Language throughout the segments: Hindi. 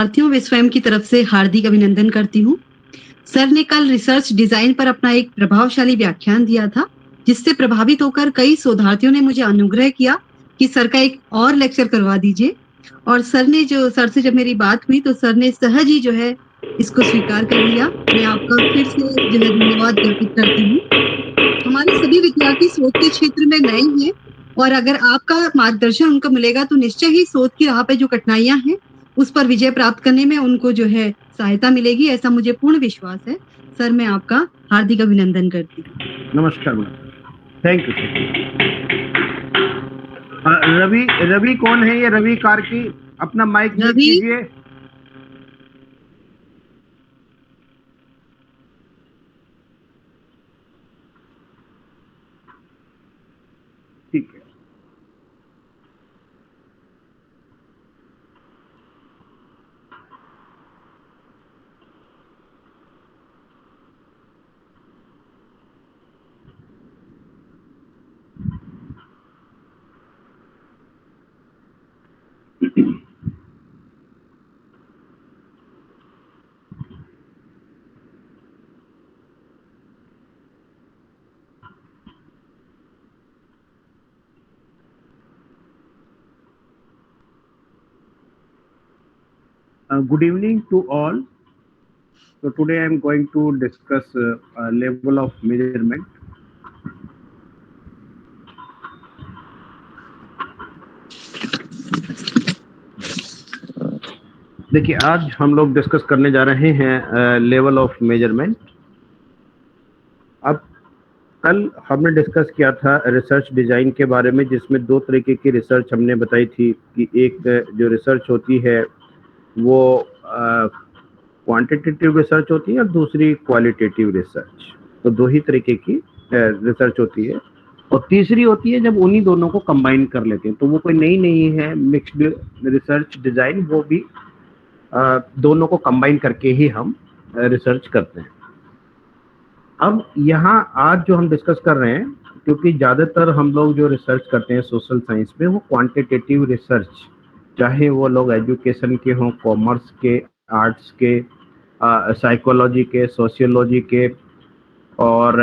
साथियों व स्वयं की तरफ से हार्दिक अभिनंदन करती हूँ। सर ने कल रिसर्च डिजाइन पर अपना एक प्रभावशाली व्याख्यान दिया था, जिससे प्रभावित होकर कई शोधार्थियों ने मुझे अनुग्रह किया कि सर का एक और लेक्चर करवा दीजिए। और सर से जब मेरी बात हुई तो सर ने सहज ही जो है इसको स्वीकार कर लिया। मैं आपका फिर से जो है धन्यवाद ज्ञापित करती हूँ। हमारे सभी विद्यार्थी शोध के क्षेत्र में नए हैं और अगर आपका मार्गदर्शन उनको मिलेगा तो निश्चय ही शोध की राह पे जो कठिनाइयां हैं उस पर विजय प्राप्त करने में उनको जो है सहायता मिलेगी, ऐसा मुझे पूर्ण विश्वास है। सर मैं आपका हार्दिक अभिनंदन करती हूँ। नमस्कार madam, thank you. Ravi Ravi कौन है ये? रवि कार्की, अपना माइक म्यूट रवि कीजिए। ठीक है। Good evening to all. So today I am going to discuss level of measurement. देखिए, आज हम लोग डिस्कस करने जा रहे हैं लेवल ऑफ मेजरमेंट। अब कल हमने डिस्कस किया था रिसर्च डिजाइन के बारे में, जिसमें दो तरीके की रिसर्च हमने बताई थी कि एक जो रिसर्च होती है वो क्वांटिटेटिव रिसर्च होती है और दूसरी क्वालिटेटिव रिसर्च। तो दो ही तरीके की रिसर्च होती है और तीसरी होती है जब उन्हीं दोनों को कंबाइन कर लेते हैं, तो वो कोई नई नहीं है, मिक्स्ड रिसर्च डिजाइन। वो भी दोनों को कंबाइन करके ही हम रिसर्च करते हैं। अब यहाँ आज जो हम डिस्कस कर रहे हैं, क्योंकि ज़्यादातर हम लोग जो रिसर्च करते हैं सोशल साइंस में वो क्वांटिटेटिव रिसर्च, चाहे वो लोग एजुकेशन के हों, कॉमर्स के, आर्ट्स के, साइकोलॉजी के, सोशियोलॉजी के, और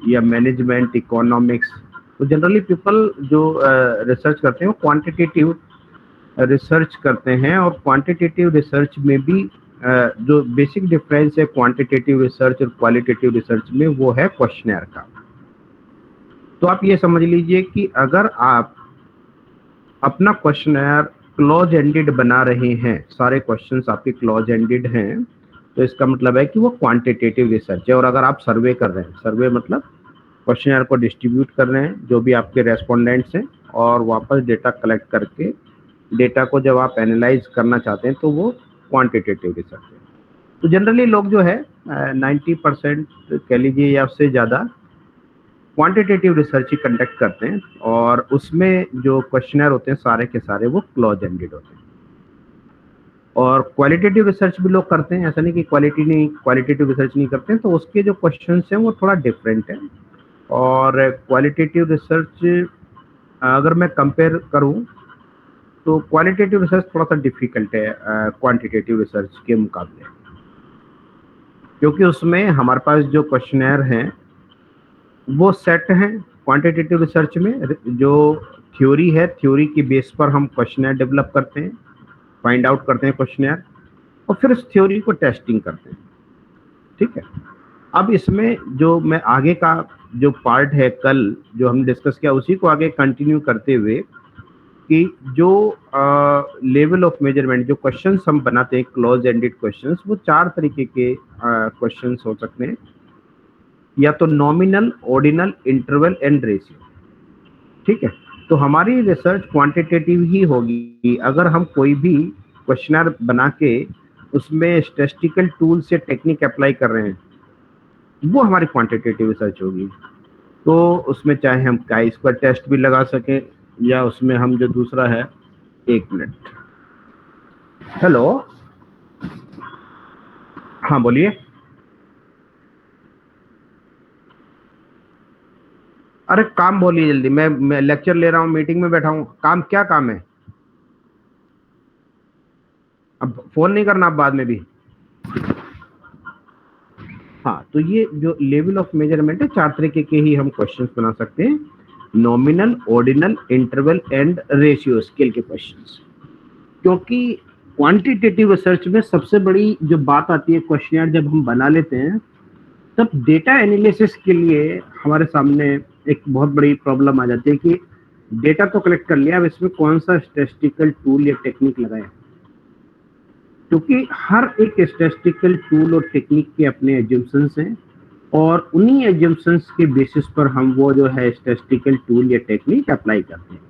या मैनेजमेंट, इकोनॉमिक्स, तो जनरली पीपल जो रिसर्च करते हैं वो क्वांटिटेटिव रिसर्च करते हैं। और क्वांटिटेटिव रिसर्च में भी जो बेसिक डिफरेंस है क्वांटिटेटिव रिसर्च और क्वालिटेटिव रिसर्च में, वो है क्वेश्चनर का। तो आप ये समझ लीजिए कि अगर आप अपना क्वेश्चनर क्लोज एंडेड बना रहे हैं, सारे क्वेश्चंस आपके क्लोज एंडेड हैं, तो इसका मतलब है कि वो क्वांटिटेटिव रिसर्च है। और अगर आप सर्वे कर रहे हैं, सर्वे मतलब क्वेश्चनर को डिस्ट्रीब्यूट कर रहे हैं जो भी आपके रेस्पोंडेंट्स हैं, और वापस डेटा कलेक्ट करके डेटा को जब आप एनालाइज करना चाहते हैं, तो वो क्वांटिटेटिव रिसर्च है। तो जनरली लोग जो है 90% कह लीजिए या उससे ज़्यादा क्वांटिटेटिव रिसर्च ही कंडक्ट करते हैं, और उसमें जो क्वेश्चनर होते हैं सारे के सारे वो क्लोज एंडेड होते हैं। और क्वालिटेटिव रिसर्च भी लोग करते हैं, ऐसा नहीं कि क्वालिटेटिव रिसर्च नहीं करते हैं, तो उसके जो क्वेश्चंस हैं वो थोड़ा डिफरेंट है। और क्वालिटेटिव रिसर्च अगर मैं कंपेयर करूं तो क्वालिटेटिव रिसर्च थोड़ा सा डिफिकल्ट है क्वांटिटेटिव रिसर्च के मुकाबले, क्योंकि उसमें हमारे पास जो क्वेश्चनर हैं वो सेट हैं। क्वांटिटेटिव रिसर्च में जो थ्योरी है, थ्योरी की बेस पर हम क्वेश्चनर डेवलप करते हैं, फाइंड आउट करते हैं क्वेश्चनर, और फिर उस थ्योरी को टेस्टिंग करते हैं। ठीक है। अब इसमें जो मैं आगे का जो पार्ट है कल जो हमने डिस्कस किया, उसी को आगे कंटिन्यू करते हुए कि जो लेवल ऑफ मेजरमेंट, जो क्वेश्चंस हम बनाते हैं क्लोज एंडेड क्वेश्चंस, वो चार तरीके के क्वेश्चंस हो सकते हैं, या तो nominal, ordinal, interval and ratio. ठीक है। तो हमारी रिसर्च क्वांटिटेटिव ही होगी अगर हम कोई भी क्वेश्चनर बना के उसमें स्टैटिस्टिकल टूल से टेक्निक अप्लाई कर रहे हैं, वो हमारी क्वांटिटेटिव रिसर्च होगी। तो उसमें चाहे हम काई स्क्वायर टेस्ट भी लगा सकें, या उसमें हम जो दूसरा है, एक मिनट, हेलो, हाँ बोलिए। अरे काम बोलिए जल्दी, मैं लेक्चर ले रहा हूँ, मीटिंग में बैठा हूँ। काम क्या काम है? अब फोन नहीं करना आप बाद में भी। हाँ, तो ये जो लेवल ऑफ मेजरमेंट है, 4 तरीके के ही हम क्वेश्चंस बना सकते हैं, nominal, ordinal, interval and ratio scale के क्वेश्चंस। क्योंकि क्वांटिटेटिव रिसर्च में सबसे बड़ी जो बात आती है, क्वेश्चनर जब हम बना लेते हैं तब डेटा एनालिसिस के लिए हमारे सामने एक बहुत बड़ी प्रॉब्लम आ जाती है कि डेटा तो कलेक्ट कर लिया, अब इसमें कौन सा स्टैटिस्टिकल टूल या टेक्निक लगाएं। क्योंकि हर एक स्टैटिस्टिकल टूल और टेक्निक के अपने एजम्पशंस हैं और उन्हीं एजम्पशंस के बेसिस पर हम वो जो है स्टैटिस्टिकल टूल या टेक्निक अप्लाई करते हैं।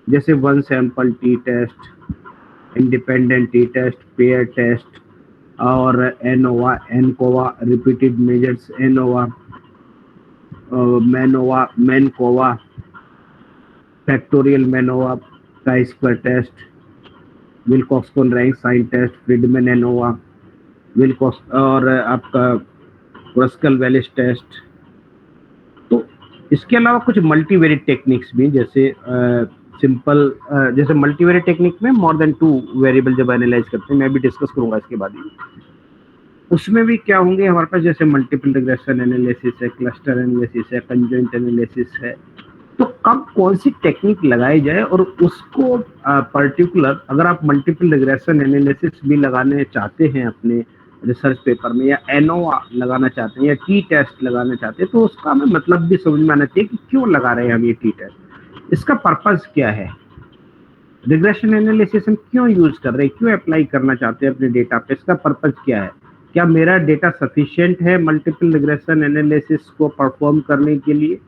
जैसे one sample T test, independent T test, pair test और ANOVA, ANCOVA, repeated measures, ANOVA, MANOVA, MANCOVA, factorial MANOVA, chi square test, Wilcoxon rank sign test, Friedman ANOVA, Wilcoxon और आपका क्रस्कल वेलिस टेस्ट। तो इसके अलावा कुछ मल्टीवेरिएट टेक्निक्स भी, जैसे सिंपल जैसे मल्टीवेरिएट टेक्निक में मोर देन 2 वेरिएबल जब एनालाइज करते हैं, मैं भी डिस्कस करूंगा इसके बाद ही। उसमें भी क्या होंगे हमारे पास, जैसे मल्टीपल रिग्रेशन एनालिसिस है, क्लस्टर एनालिसिस है, कंजॉइंट एनालिसिस है। तो कब कौन सी टेक्निक लगाई जाए और उसको पर्टिकुलर, अगर आप मल्टीपल रिग्रेशन एनालिसिस भी लगाने चाहते हैं अपने रिसर्च पेपर में, या एनोवा लगाना चाहते हैं, या टी टेस्ट लगाना चाहते हैं, तो उसका हमें मतलब भी समझ में आना चाहिए कि क्यों लगा रहे हैं हम ये टी टेस्ट, इसका पर्पस क्या है, रिग्रेशन एनालिसिस हम क्यों यूज कर रहे हैं, क्यों अप्लाई करना चाहते हैं अपने डेटा पे, इसका पर्पस क्या है, क्या मेरा डेटा सफिशिएंट है मल्टीपल रिग्रेशन एनालिसिस को परफॉर्म करने के लिए,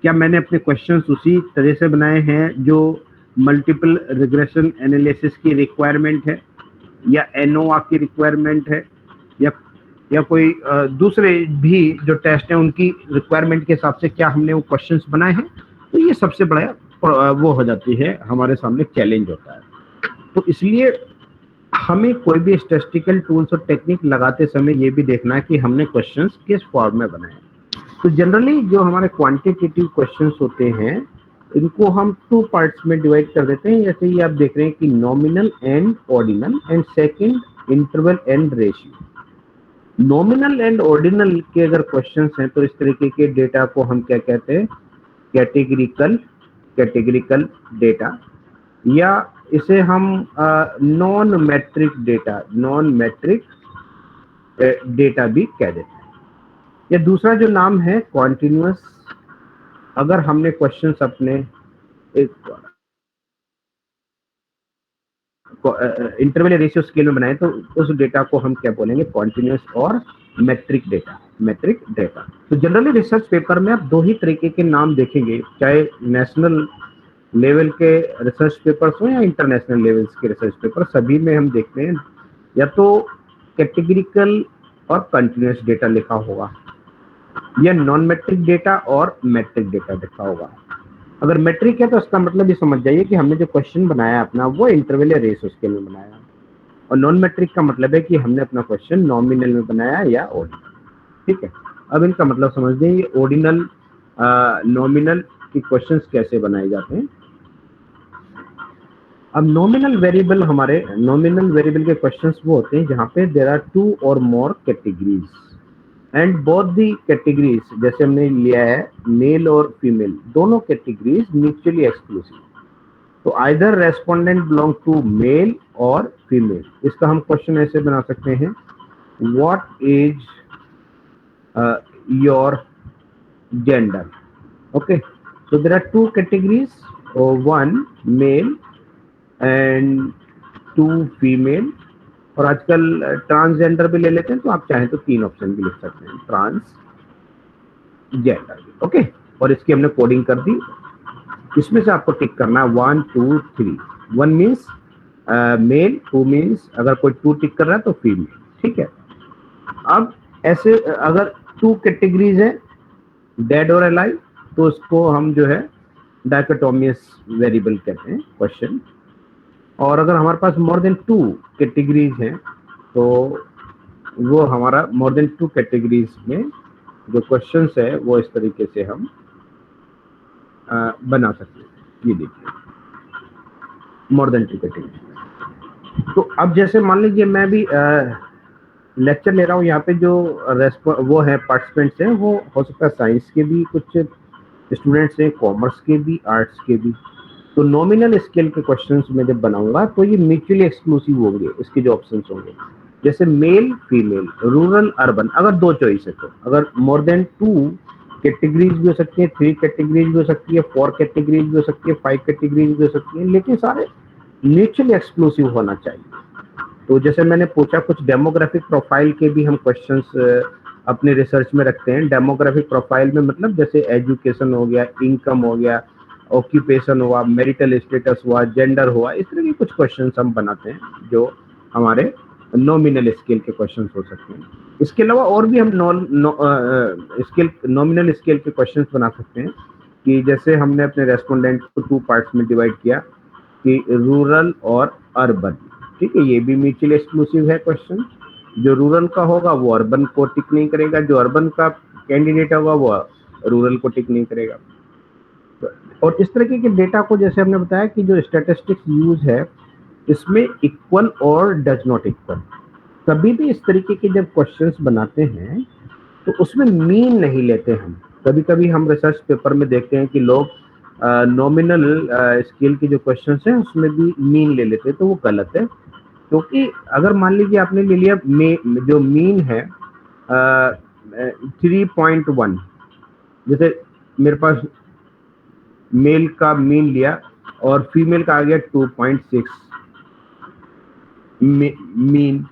क्या मैंने अपने क्वेश्चंस उसी तरह से बनाए हैं जो मल्टीपल रिग्रेशन एनालिसिस की रिक्वायरमेंट है, या एनोवा की रिक्वायरमेंट है, या कोई दूसरे भी जो टेस्ट हैं उनकी रिक्वायरमेंट के हिसाब से क्या हमने वो क्वेश्चंस बनाए हैं। तो ये सबसे बड़ा वो हो जाती है, हमारे सामने चैलेंज होता है। तो इसलिए हमें कोई भी स्टैटिस्टिकल टूल्स और टेक्निक लगाते समय ये भी देखना है कि हमने क्वेश्चंस किस फॉर्म में बनाए। तो जनरली जो हमारे क्वांटिटेटिव क्वेश्चंस होते हैं इनको हम 2 पार्ट्स में डिवाइड कर देते हैं। जैसे ये आप देख रहे हैं कि nominal and ordinal, and second interval and ratio. Nominal and ordinal के अगर क्वेश्चंस हैं तो इस तरीके के डेटा को हम क्या कहते हैं, कैटेगरिकल डेटा, या इसे हम नॉन मैट्रिक डेटा भी कह देते हैं। या दूसरा जो नाम है कॉन्टिन्यूअस, अगर हमने क्वेश्चंस अपने एक इंटरवल रेशियो स्केल में बनाए तो उस डेटा को हम क्या बोलेंगे, कॉन्टिन्यूअस और मैट्रिक डेटा। तो जनरली रिसर्च पेपर में आप 2 ही तरीके के नाम देखेंगे, चाहे नेशनल लेवल के रिसर्च पेपर्स हो या इंटरनेशनल लेवल्स के रिसर्च पेपर, सभी में हम देखते हैं या तो कैटेगरिकल और कंटिन्यूअस डेटा लिखा होगा, या नॉन मैट्रिक डेटा और मैट्रिक डेटा लिखा होगा। अगर मैट्रिक है तो इसका मतलब ये समझ जाइए कि हमने जो क्वेश्चन बनाया अपना वो इंटरवल या रेशियो स्केल में बनाया, और नॉन मैट्रिक का मतलब है कि हमने अपना क्वेश्चन नॉमिनल में बनाया या ऑर्डिनल। ठीक है, अब इनका मतलब समझ लें, ये ऑर्डिनल नॉमिनल के क्वेश्चंस कैसे बनाए जाते हैं। अब नॉमिनल वेरिएबल के क्वेश्चंस वो होते हैं जहां पे देयर आर 2 और more categories and both the categories, जैसे हमने लिया है मेल और फीमेल, दोनों कैटेगरीज म्यूचुअली एक्सक्लूसिव। तो either respondent belong to male और फीमेल। इसका हम क्वेश्चन ऐसे बना सकते हैं, what is your gender. Okay, so there are 2 categories, 1 male and 2 female, और आजकल ट्रांसजेंडर भी ले लेते हैं, तो आप चाहें तो 3 ऑप्शन भी लिख सकते हैं, ट्रांसजेंडर। ओके, और इसकी हमने कोडिंग कर दी। इसमें से आपको टिक करना है 1 2 3। 1 मीन्स मेल, 2 मीन्स अगर कोई 2 टिक कर रहा है तो फीमेल। ठीक है, अब ऐसे अगर 2 कैटेगरीज है डेड और अलाइव, तो उसको हम जो है डायकोटोमियस वेरिएबल कहते हैं क्वेश्चन। और अगर हमारे पास मोर देन 2 कैटेगरीज हैं तो वो हमारा मोर देन 2 कैटेगरीज में जो क्वेश्चंस है वो इस तरीके से हम बना सकते हैं। ये देखिए, मोर देन 2 कैटेगरीज। तो अब जैसे मान लीजिए मैं भी लेक्चर ले रहा हूँ, यहाँ पे जो वो है पार्टिसिपेंट्स हैं, वो हो सकता है साइंस के भी कुछ स्टूडेंट्स हैं, कॉमर्स के भी, आर्ट्स के भी। तो नॉमिनल स्केल के क्वेश्चंस में जब बनाऊंगा तो ये म्यूचुअली एक्सक्लूसिव होंगे, इसके जो ऑप्शंस होंगे, जैसे मेल फीमेल, रूरल अर्बन, अगर 2 चॉइस है तो अगर मोर देन 2 कैटेगरीज भी हो सकती है, 3 कैटेगरीज भी हो सकती है, 4 कैटेगरीज भी हो सकती है, 5 कैटेगरीज भी हो सकती है, लेकिन सारे म्यूचुअली एक्सक्लूसिव होना चाहिए। तो जैसे मैंने पूछा, कुछ डेमोग्राफिक प्रोफाइल के भी हम क्वेश्चंस अपने रिसर्च में रखते हैं। डेमोग्राफिक प्रोफाइल में मतलब जैसे एजुकेशन हो गया, इनकम हो गया, ऑक्यूपेशन हुआ, मैरिटल स्टेटस हुआ, जेंडर हुआ, इस तरह के कुछ क्वेश्चंस हम बनाते हैं जो हमारे नॉमिनल स्केल के क्वेश्चंस हो सकते हैं। इसके अलावा और भी हम नॉमिनल स्केल के क्वेश्चंस बना सकते हैं कि जैसे हमने अपने रेस्पोंडेंट को 2 पार्ट्स में डिवाइड किया कि रूरल और अर्बन, ठीक है, ये भी म्यूचुअली एक्सक्लूसिव है क्वेश्चन। जो रूरल का होगा वो अर्बन को टिक नहीं करेगा, जो अर्बन का कैंडिडेट होगा वो रूरल को टिक नहीं करेगा। और इस तरीके के डेटा को, जैसे हमने बताया कि जो स्टैटिस्टिक्स यूज है इसमें इक्वल और डज नॉट इक्वल, कभी भी इस तरीके के जब क्वेश्चंस बनाते हैं तो उसमें मीन नहीं लेते हम। कभी कभी हम रिसर्च पेपर में देखते हैं कि लोग नॉमिनल स्केल के जो क्वेश्चंस हैं उसमें भी मीन ले लेते हैं, तो वो गलत है। क्योंकि अगर मान लीजिए आपने ले लिया जो मीन है 3.1, जैसे मेरे पास मेल का मीन लिया और फीमेल का आ गया 2.6 मीन,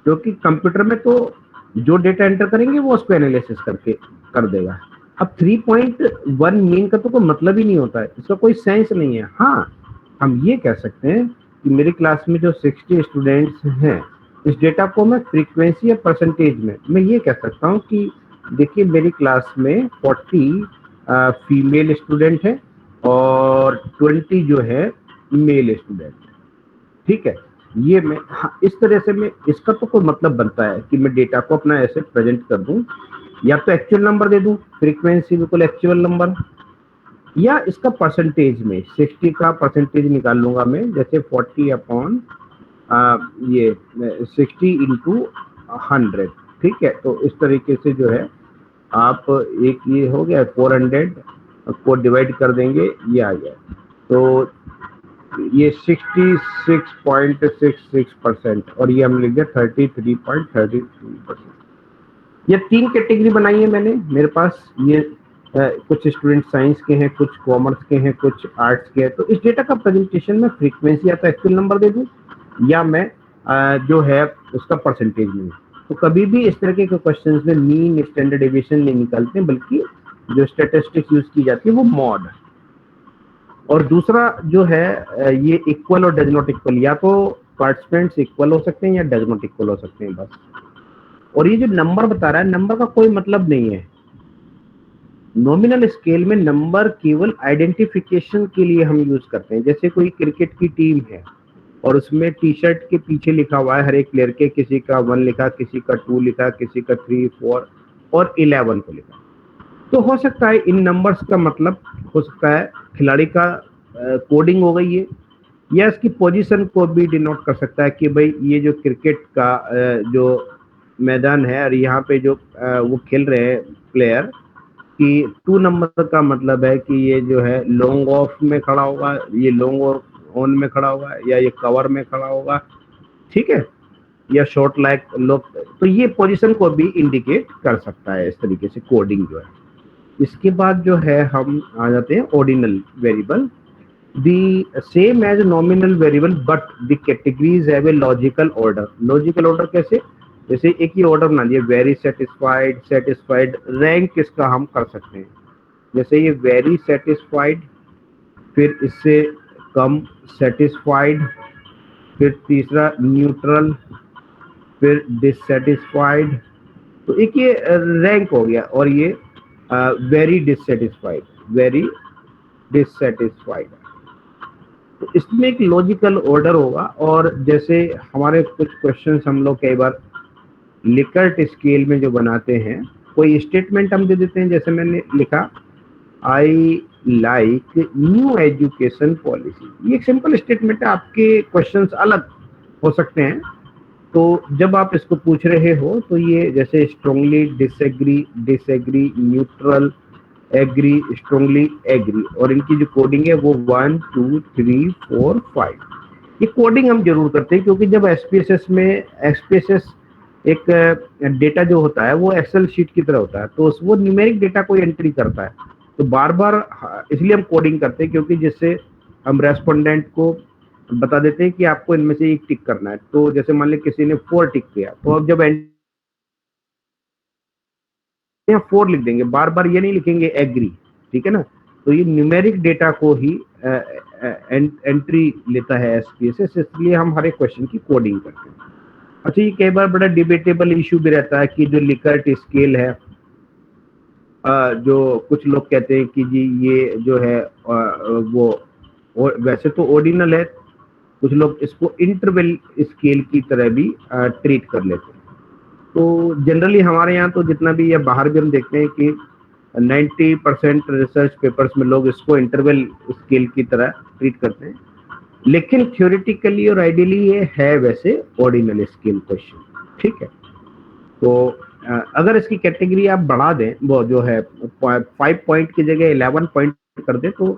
क्योंकि कंप्यूटर में तो जो डेटा एंटर करेंगे वो उसको एनालिसिस करके कर देगा। अब 3.1 मीन का तो कोई मतलब ही नहीं होता है, इसका कोई सेंस नहीं है। हाँ, हम ये कह सकते हैं कि मेरी क्लास में जो 60 स्टूडेंट्स हैं, इस डेटा को मैं फ्रीक्वेंसी या परसेंटेज में मैं ये कह सकता हूँ कि देखिए मेरी क्लास में 40 फीमेल स्टूडेंट है और 20 जो है मेल स्टूडेंट, ठीक है। ये मैं इस तरह से मैं, इसका तो कोई मतलब बनता है कि मैं डेटा को अपना ऐसे प्रेजेंट कर दूं, या तो एक्चुअल नंबर दे दूं, फ्रीक्वेंसी बिल्कुल एक्चुअल नंबर, या इसका परसेंटेज में 60 का परसेंटेज निकाल लूंगा मैं, जैसे 40 अपॉन ये 60 इंटू 100, ठीक है। तो इस तरीके से जो है आप एक ये हो गया 400 को डिवाइड कर देंगे, ये आ गया, तो ये 66.66% और ये हम लिख दिया 33.33%। ये 3 कैटेगरी बनाई है मैंने। मेरे पास ये कुछ स्टूडेंट साइंस के हैं, कुछ कॉमर्स के हैं, कुछ आर्ट्स के हैं। तो इस डेटा का प्रेजेंटेशन में फ्रीक्वेंसी या तो एक्चुअल नंबर दे दूं, या मैं जो है उसका परसेंटेज में। तो कभी भी इस तरह के क्वेश्चंस में मीन स्टैंडर्ड डेविएशन नहीं निकालते, बल्कि जो स्टैटिस्टिक्स यूज की जाती है वो मॉड। और दूसरा जो है ये इक्वल और डज नॉट इक्वल, या तो पार्टिसिपेंट्स इक्वल हो सकते हैं या डज नॉट इक्वल हो सकते हैं, बस। और ये जो नंबर बता रहा है, नंबर का कोई मतलब नहीं है। नॉमिनल स्केल में नंबर केवल आइडेंटिफिकेशन के लिए हम यूज करते हैं। जैसे कोई क्रिकेट की टीम है और उसमें टी शर्ट के पीछे लिखा हुआ है हर एक प्लेयर के, किसी का 1 लिखा, किसी का 2 लिखा, किसी का 3, 4 और 11 को लिखा। तो हो सकता है इन नंबर्स का मतलब हो सकता है खिलाड़ी का कोडिंग हो गई है, या इसकी पोजीशन को भी डिनोट कर सकता है कि भाई ये जो क्रिकेट का जो मैदान है और यहाँ पे जो वो खेल रहे हैं प्लेयर, कि 2 नंबर का मतलब है कि ये जो है लॉन्ग ऑफ में खड़ा होगा, ये लॉन्ग ऑन में खड़ा होगा, या ये कवर में खड़ा होगा, ठीक है, या शॉर्ट लाइक लोग। तो ये पोजीशन को भी इंडिकेट कर सकता है इस तरीके से कोडिंग जो है। इसके बाद जो है हम आ जाते हैं ordinal variable, the same as nominal variable but the categories have a logical order. Logical order कैसे? जैसे एक ही ऑर्डर बना दिया, वेरी सेटिस्फाइड, सेटिस्फाइड, रैंक इसका हम कर सकते हैं। जैसे ये वेरी सेटिस्फाइड, फिर इससे कम सेटिस्फाइड, फिर तीसरा न्यूट्रल, फिर डिससेटिस्फाइड। तो एक ये रैंक हो गया, और ये वेरी डिससेटिस्फाइड, वेरी डिससेटिस्फाइड। तो इसमें एक लॉजिकल ऑर्डर होगा। और जैसे हमारे कुछ क्वेश्चंस हम लोग कई बार लिकर्ट स्केल में जो बनाते हैं, कोई स्टेटमेंट हम दे देते हैं, जैसे मैंने लिखा I like new education policy. ये एक सिंपल स्टेटमेंट है, आपके क्वेश्चंस अलग हो सकते हैं। तो जब आप इसको पूछ रहे हो तो ये जैसे strongly, disagree, disagree, neutral, agree, strongly, agree, और इनकी जो कोडिंग है वो 1 2 3 4 5, ये कोडिंग हम जरूर करते हैं, क्योंकि जब एसपीएसएस में एसपीएसएस एक डेटा जो होता है वो एक्सेल शीट की तरह होता है, तो वो न्यूमेरिक डेटा को एंट्री करता है, तो बार बार इसलिए हम कोडिंग करते हैं, क्योंकि जिससे हम रेस्पोंडेंट को बता देते हैं कि आपको इनमें से एक टिक करना है। तो जैसे मान ली किसी ने 4 टिक किया, तो अब जब यहाँ 4 लिख देंगे, बार बार ये नहीं लिखेंगे एग्री, ठीक है ना। तो ये न्यूमेरिक डेटा को ही एंट्री लेता है एसपीएसएस, इसलिए हम हर एक क्वेश्चन की कोडिंग करते हैं। अच्छा, ये कई बार बड़ा डिबेटेबल इशू भी रहता है कि जो लिकर्ट स्केल है, जो कुछ लोग कहते हैं कि जी ये जो है वो वैसे तो ऑर्डिनल है, कुछ लोग इसको इंटरवल स्केल की तरह भी ट्रीट कर लेते हैं। तो जनरली हमारे यहाँ तो जितना भी या बाहर भी हम देखते हैं कि 90% रिसर्च पेपर्स में लोग इसको इंटरवल स्केल की तरह ट्रीट करते हैं, लेकिन थ्योरेटिकली और आइडियली ये है वैसे ऑर्डिनल स्केल क्वेश्चन, ठीक है। तो अगर इसकी कैटेगरी आप बढ़ा दें, वो जो है 5 पॉइंट की जगह 11 पॉइंट कर दें, तो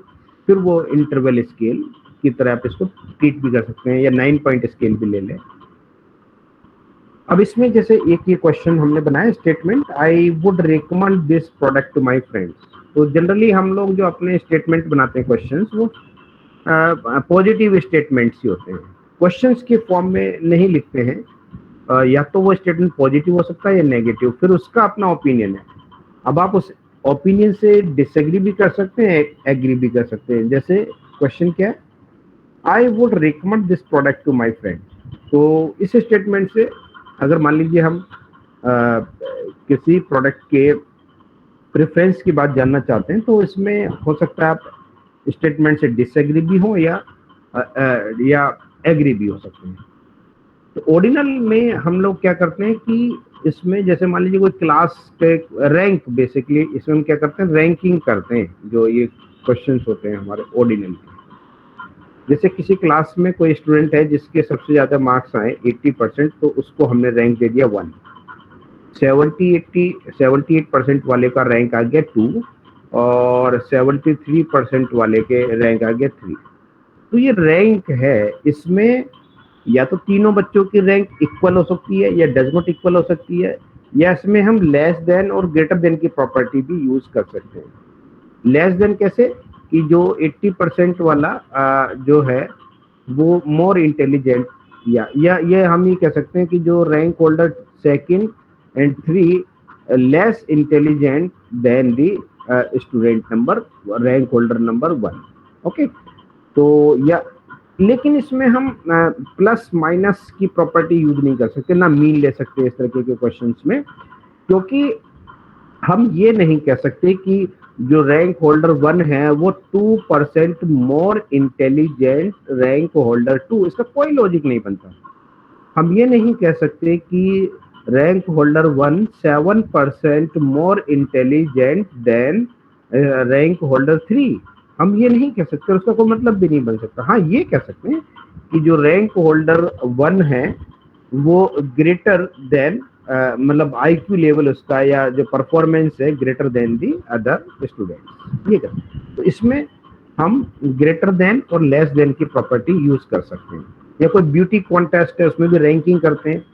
फिर वो इंटरवल स्केल की तरह आप इसको ट्रीट भी कर सकते हैं, या 9 पॉइंट स्केल भी ले लें। अब इसमें जैसे एक ये क्वेश्चन हमने बनाया, statement I would recommend this product to my friends. तो जनरली हम लोग जो अपने स्टेटमेंट बनाते हैं क्वेश्चंस, वो पॉजिटिव स्टेटमेंट्स ही होते हैं, क्वेश्चंस के फॉर्म में नहीं लिखते हैं। या तो वो स्टेटमेंट पॉजिटिव हो सकता है या नेगेटिव, फिर उसका अपना ओपिनियन है। अब आप उस ओपिनियन से डिसएग्री भी कर सकते हैं, एग्री भी कर सकते हैं। जैसे क्वेश्चन क्या है, I would recommend this product to my friend. तो इस स्टेटमेंट से अगर मान लीजिए हम किसी प्रोडक्ट के प्रेफरेंस की बात जानना चाहते हैं, तो इसमें हो सकता है आप स्टेटमेंट से डिसएग्री भी हो या एग्री भी हो सकते हैं। तो ऑर्डिनल में हम लोग क्या करते हैं कि इसमें जैसे मान लीजिए कोई क्लास के रैंक, बेसिकली इसमें हम क्या करते हैं, रैंकिंग करते हैं। जो ये क्वेश्चंस होते हैं हमारे ऑर्डिनल के, जैसे किसी क्लास में कोई स्टूडेंट है जिसके सबसे ज्यादा मार्क्स आए 80%, तो उसको हमने रैंक दे दिया 1। 78% वाले का रैंक आ गया 2, और 73% वाले के रैंक आ गया 3। तो ये रैंक है, इसमें या तो तीनों बच्चों की रैंक इक्वल हो सकती है या डज नॉट इक्वल हो सकती है, या इसमें हम लेस देन और ग्रेटर देन की प्रॉपर्टी भी यूज कर सकते हैं। लेस देन कैसे, कि जो 80% वाला जो है वो मोर इंटेलिजेंट, या ये हम ये कह सकते हैं कि जो rank holder 2nd and 3 less intelligent then the student number rank holder number 1। Okay, तो या लेकिन इसमें हम प्लस माइनस की प्रॉपर्टी यूज नहीं कर सकते, ना मीन ले सकते इस तरह के क्वेश्चंस में, क्योंकि हम ये नहीं कह सकते कि जो रैंक होल्डर 1 है वो 2% मोर इंटेलिजेंट रैंक होल्डर 2, इसका कोई लॉजिक नहीं बनता। हम ये नहीं कह सकते कि rank holder 1 7% more intelligent then rank holder 3, हम ये नहीं कह सकते, उसका कोई मतलब भी नहीं बन सकता। हाँ, ये कह सकते हैं कि जो रैंक होल्डर 1 है वो ग्रेटर देन मतलब आईक्यू लेवल उसका या जो परफॉर्मेंस है greater than the other students, ये कर। तो इसमें हम ग्रेटर देन और लेस देन की प्रॉपर्टी यूज कर सकते हैं। या कोई ब्यूटी कॉन्टेस्ट है, उसमें भी रैंकिंग करते हैं,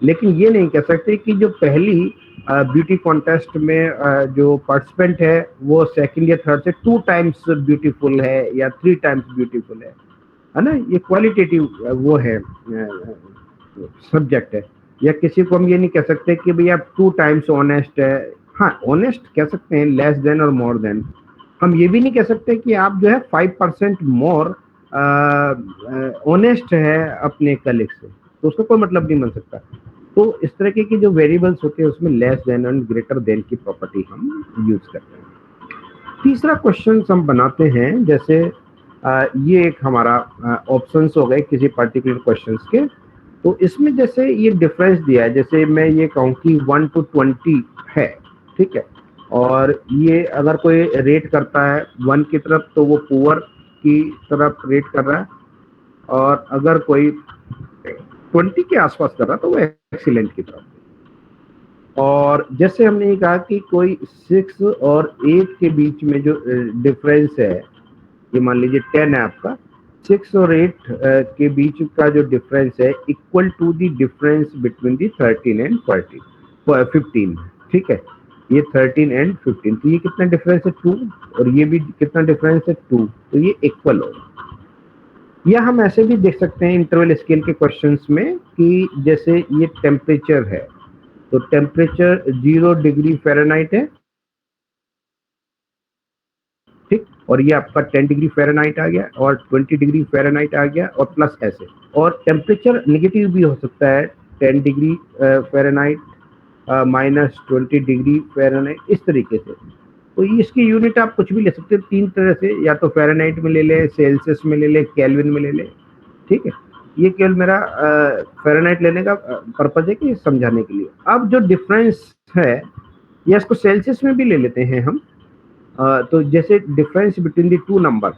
लेकिन ये नहीं कह सकते कि जो पहली ब्यूटी कॉन्टेस्ट में जो पार्टिसिपेंट है वो 2nd या 3rd से 2 टाइम्स ब्यूटीफुल है या 3 टाइम्स ब्यूटीफुल है ना। ये क्वालिटेटिव वो है सब्जेक्ट है। या किसी को हम ये नहीं कह सकते कि भैया 2 टाइम्स ऑनेस्ट है। हाँ, ऑनेस्ट कह सकते हैं, लेस देन और मोर देन। हम ये भी नहीं कह सकते कि आप जो है 5% मोर ऑनेस्ट है अपने कलीग से, तो उसका कोई मतलब नहीं बन सकता। तो इस तरह के जो वेरिएबल्स होते हैं उसमें less than and greater than की प्रॉपर्टी हम यूज करते हैं। तीसरा क्वेश्चन हम बनाते हैं, जैसे ये एक हमारा ऑप्शंस हो गए किसी पर्टिकुलर क्वेश्चंस के। तो इसमें जैसे ये डिफरेंस दिया है, जैसे मैं ये कहूँ कि 1 to 20 है, ठीक है, और ये अगर कोई रेट करता है 1 की तरफ तो वो पुअर की तरफ रेट कर रहा है, और अगर कोई 20 के आसपास कर रहा तो वो एक्सीलेंट की तरफ। और जैसे हमने ये कहा कि कोई 6 और 8 के बीच में जो डिफरेंस है, ये मान लीजिए 10 है आपका, 6 और 8 के बीच का जो डिफरेंस है equal to the difference between the 13 and 15, ठीक है। ये 13 एंड 15, तो ये कितना डिफरेंस है 2, और ये भी कितना डिफरेंस है 2, तो ये इक्वल होगा। या हम ऐसे भी देख सकते हैं इंटरवल स्केल के क्वेश्चंस में कि जैसे ये टेम्परेचर है, तो टेम्परेचर 0 डिग्री फ़ारेनहाइट है, ठीक, और ये आपका 10 डिग्री फ़ारेनहाइट आ गया, और 20 डिग्री फ़ारेनहाइट आ गया, और प्लस ऐसे। और टेम्परेचर नेगेटिव भी हो सकता है, 10 डिग्री फ़ारेनहाइट -20 डिग्री फ़ारेनहाइट, इस तरीके से। तो इसकी यूनिट आप कुछ भी ले सकते हैं 3 तरह से, या तो फ़ारेनहाइट में ले लें, सेल्सियस में ले लें, केल्विन में ले लें, ठीक है। ये केवल मेरा फ़ारेनहाइट लेने का पर्पज है कि समझाने के लिए। अब जो डिफरेंस है, या इसको सेल्सियस में भी ले लेते हैं हम, तो जैसे difference between the two number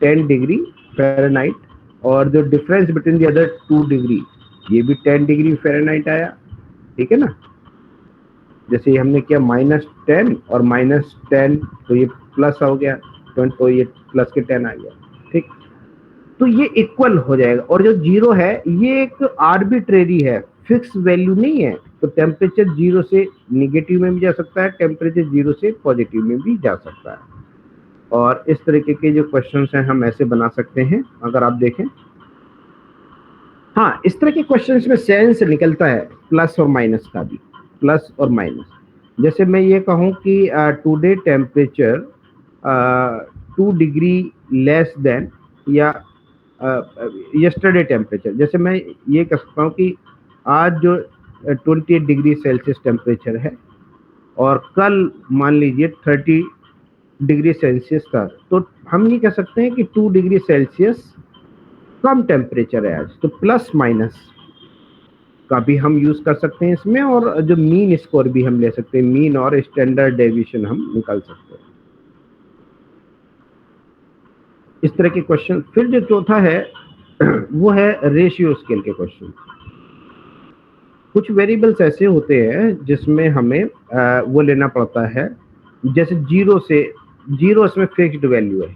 10 degree Fahrenheit, और जो difference between the other 2 degree, ये भी 10 डिग्री फ़ारेनहाइट आया, ठीक है ना। जैसे हमने किया -10 और -10, तो ये प्लस हो गया 20, तो ये प्लस के 10 आ गया, ठीक। तो ये इक्वल हो जाएगा। और जो 0 है ये एक आर्बिट्रेरी है, फिक्स वैल्यू नहीं है। तो टेम्परेचर 0 से निगेटिव में भी जा सकता है, टेम्परेचर 0 से पॉजिटिव में भी जा सकता है। और इस तरीके के जो क्वेश्चंस हैं हम ऐसे बना सकते हैं, अगर आप देखें। हाँ, इस तरह के क्वेश्चंस में सेंस निकलता है प्लस और माइनस का भी, प्लस और माइनस। जैसे मैं ये कहूँ कि today temperature 2 degree less than, या यस्टरडे टेम्परेचर। जैसे मैं ये कह सकता हूँ कि आज जो 28 डिग्री सेल्सियस टेम्परेचर है, और कल मान लीजिए 30 डिग्री सेल्सियस था, तो हम ये कह सकते हैं कि 2 डिग्री सेल्सियस कम टेम्परेचर है आज। तो प्लस माइनस का भी हम यूज कर सकते हैं इसमें, और जो मीन स्कोर भी हम ले सकते हैं, मीन और स्टैंडर्ड डेविएशन हम निकाल सकते हैं, इस तरह के क्वेश्चन। फिर जो चौथा है वो है रेशियो स्केल के क्वेश्चन। कुछ वेरिएबल्स ऐसे होते हैं जिसमें हमें वो लेना पड़ता है, जैसे 0 से 0 इसमें फिक्स्ड वैल्यू है।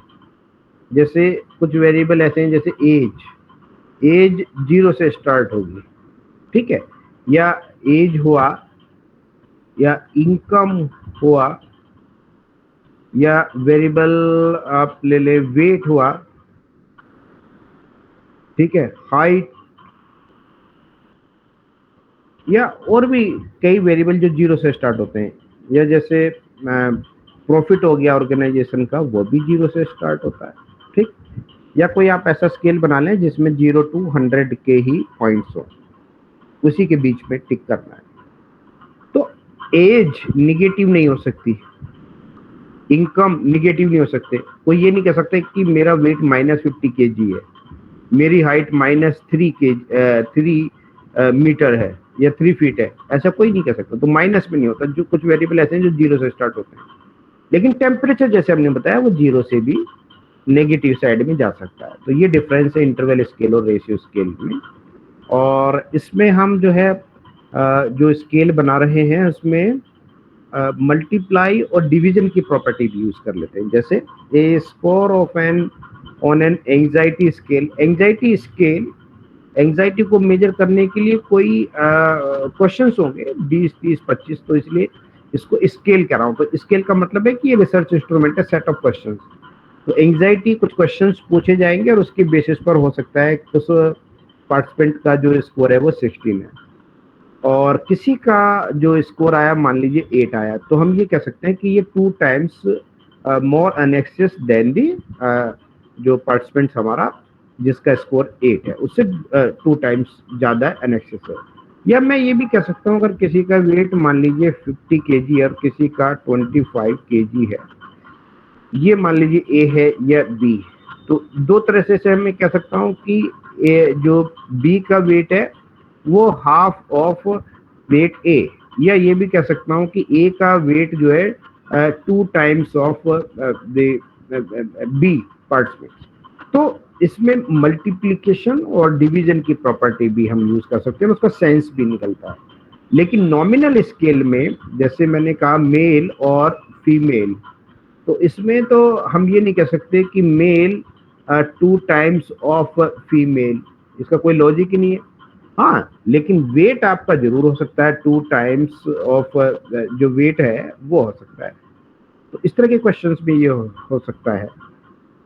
जैसे कुछ वेरिएबल ऐसे हैं, जैसे एज 0 से स्टार्ट होगी, ठीक है, या एज हुआ, या इनकम हुआ, या वेरिएबल आप ले ले वेट हुआ, ठीक है, हाइट, या और भी कई वेरिएबल जो 0 से स्टार्ट होते हैं। या जैसे प्रॉफिट हो गया ऑर्गेनाइजेशन का, वो भी 0 से स्टार्ट होता है, ठीक। या कोई आप ऐसा स्केल बना लें जिसमें 0 to 100 के ही पॉइंट्स हो, उसी के बीच में टिक करना है। तो एज निगेटिव नहीं हो सकती, इनकम निगेटिव नहीं हो सकते। कोई ये नहीं कह सकते कि मेरा वेट -50 kg है, मेरी हाइट -3 मीटर है, या 3 फीट है, ऐसा कोई नहीं कह सकता। तो माइनस में नहीं होता। जो कुछ वेरिएबल ऐसे हैं जो 0 से स्टार्ट होते हैं, लेकिन टेम्परेचर जैसे हमने बताया वो 0 से भी नेगेटिव साइड में जा सकता है। तो ये डिफरेंस है इंटरवल स्केल और रेशियो स्केल में। और इसमें हम जो है जो स्केल बना रहे हैं उसमें मल्टीप्लाई और डिवीजन की प्रॉपर्टी भी यूज कर लेते हैं। जैसे a score of N on an anxiety scale. Anxiety scale, anxiety को मेजर करने के लिए कोई क्वेश्चंस होंगे 20, 30, 25, तो इसलिए इसको स्केल कह रहा हूँ। तो स्केल का मतलब है कि ये रिसर्च इंस्ट्रूमेंट है, सेट ऑफ क्वेश्चंस। तो एंजाइटी कुछ क्वेश्चंस पूछे जाएंगे और उसके बेसिस पर हो सकता है उस पार्टिसिपेंट का जो स्कोर है वो 16 है, और किसी का जो स्कोर आया मान लीजिए 8 आया, तो हम ये कह सकते हैं कि ये 2 टाइम्स मोर अनएक्सेस देन दी जो पार्टिसिपेंट्स हमारा जिसका स्कोर 8 है, उससे 2 टाइम्स ज़्यादा अनएक्सेस है। या मैं ये भी कह सकता हूँ अगर किसी का वेट मान लीजिए 50 kg और किसी का 25 kg है, ये मान लीजिए ए है या बी, तो 2 तरह से मैं कह सकता हूँ कि जो बी का वेट है वो हाफ ऑफ वेट ए, या ये भी कह सकता हूँ कि ए का वेट जो है 2 times of the B participant. तो इसमें मल्टीप्लिकेशन और डिवीजन की प्रॉपर्टी भी हम यूज कर सकते हैं, उसका सेंस भी निकलता है। लेकिन नॉमिनल स्केल में जैसे मैंने कहा मेल और फीमेल, तो इसमें तो हम ये नहीं कह सकते कि मेल 2 टाइम्स ऑफ फीमेल, इसका कोई लॉजिक ही नहीं है। हाँ, लेकिन वेट आपका जरूर हो सकता है 2 टाइम्स ऑफ जो वेट है वो हो सकता है। तो इस तरह के क्वेश्चंस भी ये हो सकता है।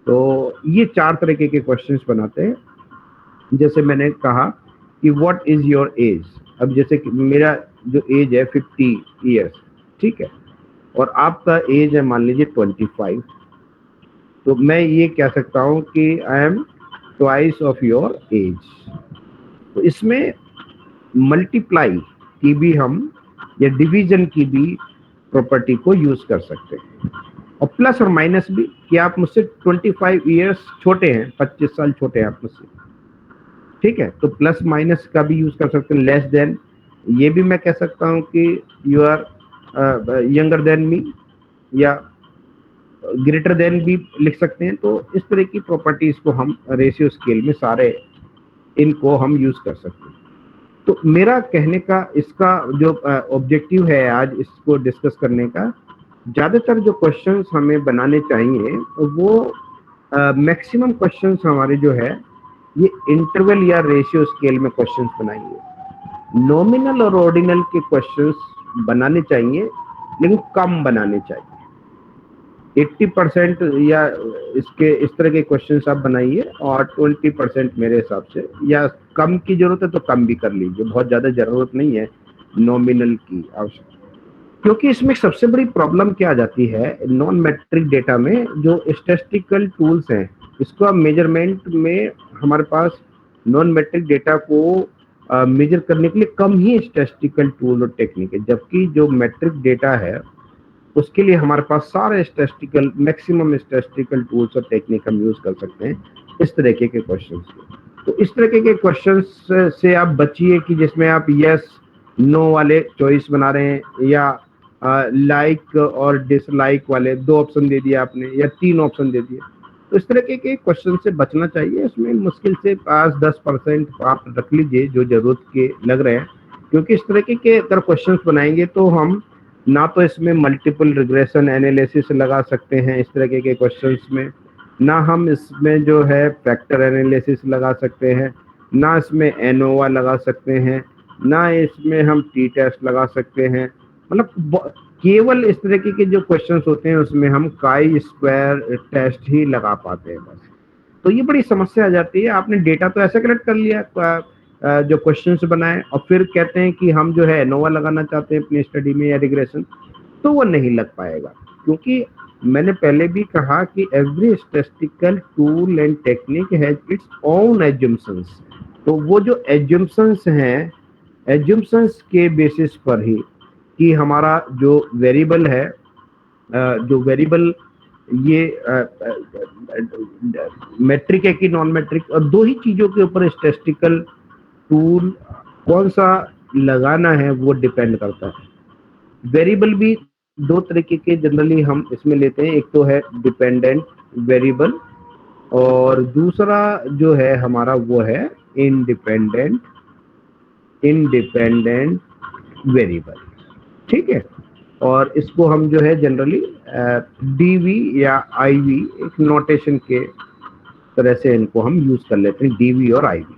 तो ये 4 तरीके के क्वेश्चंस बनाते हैं। जैसे मैंने कहा कि व्हाट इज योर एज, अब जैसे कि मेरा जो एज है 50 ईयर्स, ठीक है, और आपका एज है मान लीजिए 25, तो मैं ये कह सकता हूँ कि I am twice of your age. तो इसमें मल्टीप्लाई की भी हम या डिवीजन की भी प्रॉपर्टी को यूज कर सकते हैं, और प्लस और माइनस भी, कि आप मुझसे 25 ईयर्स छोटे हैं, 25 साल छोटे हैं आप मुझसे, ठीक है, तो प्लस माइनस का भी यूज कर सकते हैं। लेस देन, ये भी मैं कह सकता हूँ कि you are younger than me, या ग्रेटर देन भी लिख सकते हैं। तो इस तरह की प्रॉपर्टीज को हम रेशियो स्केल में सारे इनको हम यूज कर सकते हैं। तो मेरा कहने का इसका जो ऑब्जेक्टिव है आज इसको डिस्कस करने का, ज्यादातर जो क्वेश्चंस हमें बनाने चाहिए वो मैक्सिमम क्वेश्चंस हमारे जो है ये इंटरवल या रेशियो स्केल में क्वेश्चंस बनाएंगे। नॉमिनल और ऑर्डिनल के क्वेश्चंस बनाने चाहिए, लेकिन कम बनाने चाहिए। 80% या इसके इस तरह के क्वेश्चंस आप बनाइए, और 20% मेरे हिसाब से, या कम की जरूरत है तो कम भी कर लीजिए, बहुत ज्यादा जरूरत नहीं है नॉमिनल की आवश्यकता। क्योंकि इसमें सबसे बड़ी प्रॉब्लम क्या आ जाती है नॉन मैट्रिक डेटा में, जो स्टैटिस्टिकल टूल्स हैं, इसको मेजरमेंट में हमारे पास नॉन मैट्रिक डेटा को मेजर करने के लिए कम ही स्टैटिस्टिकल टूल और टेक्निक है, जबकि जो मैट्रिक डेटा है उसके लिए हमारे पास सारे स्टैटिस्टिकल मैक्सिमम स्टैटिस्टिकल टूल्स और टेक्निक हम यूज कर सकते हैं इस तरीके के क्वेश्चंस के। तो इस तरीके के क्वेश्चंस से आप बचिए कि जिसमें आप यस नो वाले चॉइस बना रहे हैं, या लाइक और डिसलाइक वाले 2 ऑप्शन दे दिए आपने, या 3 ऑप्शन दे दिए। तो इस तरीके के क्वेश्चन से बचना चाहिए। इसमें मुश्किल से 5-10% आप रख लीजिए जो जरूरत के लग रहे हैं, क्योंकि इस तरीके के अगर क्वेश्चंस बनाएंगे तो हम ना तो इसमें मल्टीपल रिग्रेशन एनालिसिस लगा सकते हैं इस तरीके के क्वेश्चंस में, ना हम इसमें जो है फैक्टर एनालिसिस लगा सकते हैं, ना इसमें एनोवा लगा सकते हैं, ना इसमें हम टी टेस्ट लगा सकते हैं। मतलब केवल इस तरीके के जो क्वेश्चंस होते हैं उसमें हम काई स्क्वायर टेस्ट ही लगा पाते हैं बस। तो ये बड़ी समस्या आ जाती है। आपने डेटा तो ऐसे कलेक्ट कर लिया जो क्वेश्चंस बनाए, और फिर कहते हैं कि हम जो है एनोवा लगाना चाहते हैं अपनी स्टडी में या रिग्रेशन, तो वो नहीं लग पाएगा। क्योंकि मैंने पहले भी कहा कि every statistical tool and technique has its own assumptions. तो वो जो एजम्पशंस हैं, एजम्पशंस के बेसिस पर ही कि हमारा जो वेरिएबल है, जो वेरिएबल ये मैट्रिक है कि नॉन मैट्रिक, और 2 ही चीजों के ऊपर स्टैटिस्टिकल टूल कौन सा लगाना है वो डिपेंड करता है। वेरिएबल भी 2 तरीके के जनरली हम इसमें लेते हैं, एक तो है डिपेंडेंट वेरिएबल, और दूसरा जो है हमारा वो है इंडिपेंडेंट वेरिएबल, ठीक है। और इसको हम जो है जनरली डीवी या आईवी एक नोटेशन के तरह से इनको हम यूज कर लेते हैं, डीवी और आईवी।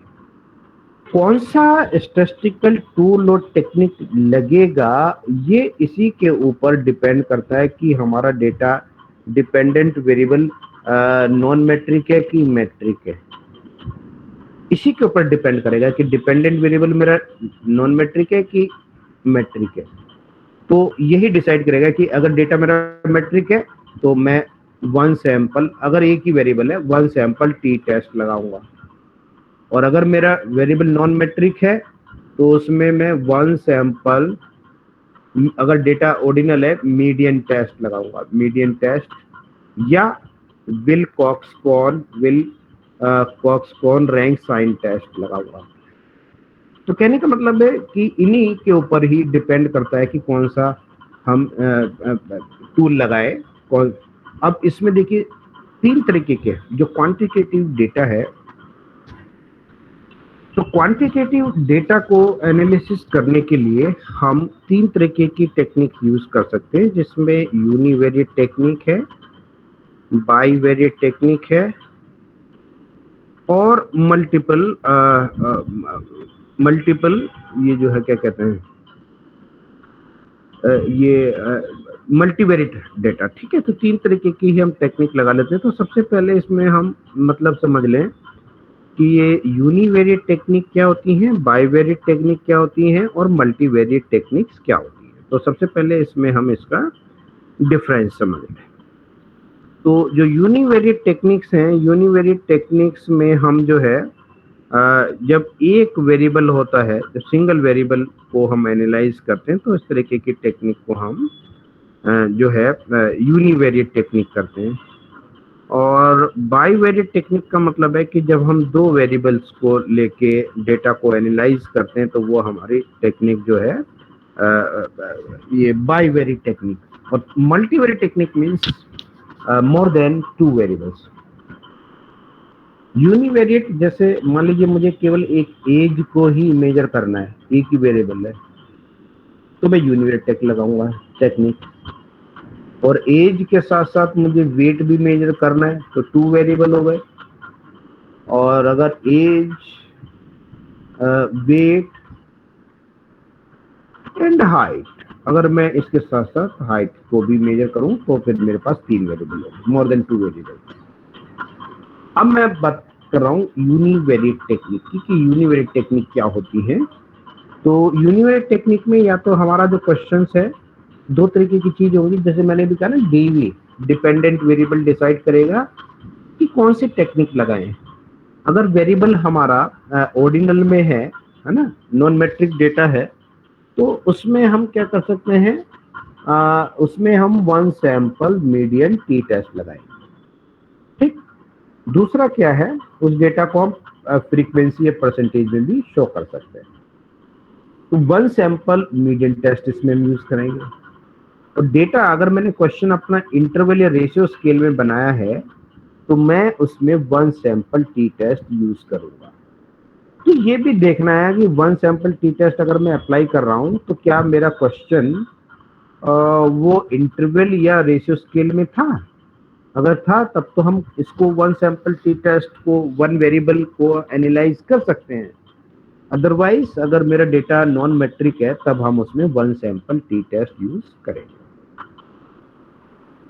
कौन सा स्टैटिस्टिकल टूल और टेक्निक लगेगा ये इसी के ऊपर डिपेंड करता है कि हमारा data dependent variable non metric है कि मैट्रिक है। इसी के ऊपर डिपेंड करेगा कि डिपेंडेंट वेरिएबल मेरा नॉन मैट्रिक है कि मैट्रिक है। तो यही डिसाइड करेगा कि अगर डेटा मेरा मैट्रिक है तो मैं 1 सैंपल, अगर एक ही वेरिएबल है 1 सैंपल टी टेस्ट लगाऊंगा, और अगर मेरा वेरिएबल नॉन मैट्रिक है तो उसमें मैं 1 सैंपल, अगर डेटा ऑर्डिनल है मीडियन टेस्ट लगाऊंगा, मीडियन टेस्ट, या विल कॉक्सकॉर्न रैंक साइन टेस्ट लगाऊंगा। तो कहने का मतलब है कि इन्हीं के ऊपर ही डिपेंड करता है कि कौन सा हम टूल लगाए। अब इसमें देखिए तीन तरीके के जो क्वांटिटेटिव डेटा है, तो क्वांटिटेटिव डेटा को एनालिसिस करने के लिए हम तीन तरीके की टेक्निक यूज कर सकते हैं, जिसमें यूनिवेरिएट टेक्निक है, बाईवेरिएट टेक्निक है और मल्टीपल ये जो है क्या कहते हैं ये मल्टीवेरिएट डेटा। ठीक है, तो तीन तरीके की ही हम टेक्निक लगा लेते हैं। तो सबसे पहले इसमें हम मतलब समझ लें कि ये यूनिवेरिएट टेक्निक क्या होती है, बाईवेरिएट टेक्निक क्या होती है और मल्टीवेरिएट टेक्निक्स क्या होती है। तो सबसे पहले इसमें हम इसका डिफरेंस समझ लें। तो जो यूनिवेरिएट टेक्निक्स हैं, यूनिवेरिएट टेक्निक्स में हम जो है जब एक वेरिएबल होता है, जब सिंगल वेरिएबल को हम एनालाइज करते हैं, तो इस तरीके की टेक्निक को हम जो है यूनिवेरिएट टेक्निक करते हैं। और बाईवेरिएट टेक्निक का मतलब है कि जब हम दो वेरिएबल्स को लेके डेटा को एनालाइज करते हैं, तो वो हमारी टेक्निक जो है ये बाईवेरिएट टेक्निक। और multivariate technique means more than two variables. Univariate जैसे मान लीजिए मुझे केवल एक एज को ही मेजर करना है, एक ही वेरिएबल है, तो मैं यूनिवेरिएट लगाऊंगा टेक्निक। और एज के साथ साथ मुझे वेट भी मेजर करना है, तो टू वेरिएबल हो गए। और अगर एज, वेट एंड हाइट, अगर मैं इसके साथ साथ हाइट को भी मेजर करूं, तो फिर मेरे पास तीन वेरिएबल हो, मोर देन टू वेरिएबल। अब मैं बात कर रहा हूँ यूनिवेरिएट टेक्निक की कि यूनिवेरिएट टेक्निक क्या होती है। तो यूनिवेरिएट टेक्निक में या तो हमारा जो क्वेश्चंस है, दो तरीके की चीज होगी, जैसे मैंने भी कहा ना, डीवी डिपेंडेंट वेरिएबल डिसाइड करेगा कि कौन सी टेक्निक लगाएं। अगर वेरिएबल हमारा ऑर्डिनल में है ना, नॉन मैट्रिक डेटा है, तो उसमें हम क्या कर सकते हैं, उसमें हम one sample median T test लगाएंगे। ठीक, दूसरा क्या है, उस डेटा को हम फ्रीक्वेंसी या परसेंटेज में भी शो कर सकते हैं। तो वन सैंपल मीडियन टेस्ट इसमें हम यूज करेंगे। और डेटा अगर मैंने क्वेश्चन अपना इंटरवल या रेशियो स्केल में बनाया है, तो मैं उसमें one sample T test use करूंगा। तो ये भी देखना है कि वन सैंपल टी टेस्ट अगर मैं अप्लाई कर रहा हूं, तो क्या मेरा क्वेश्चन वो इंटरवल या रेशियो स्केल में था। अगर था, तब तो हम इसको वन सैंपल टी टेस्ट को, वन वेरिएबल को एनालाइज कर सकते हैं। अदरवाइज अगर मेरा डेटा नॉन मैट्रिक है, तब हम उसमें one sample T test use करेंगे।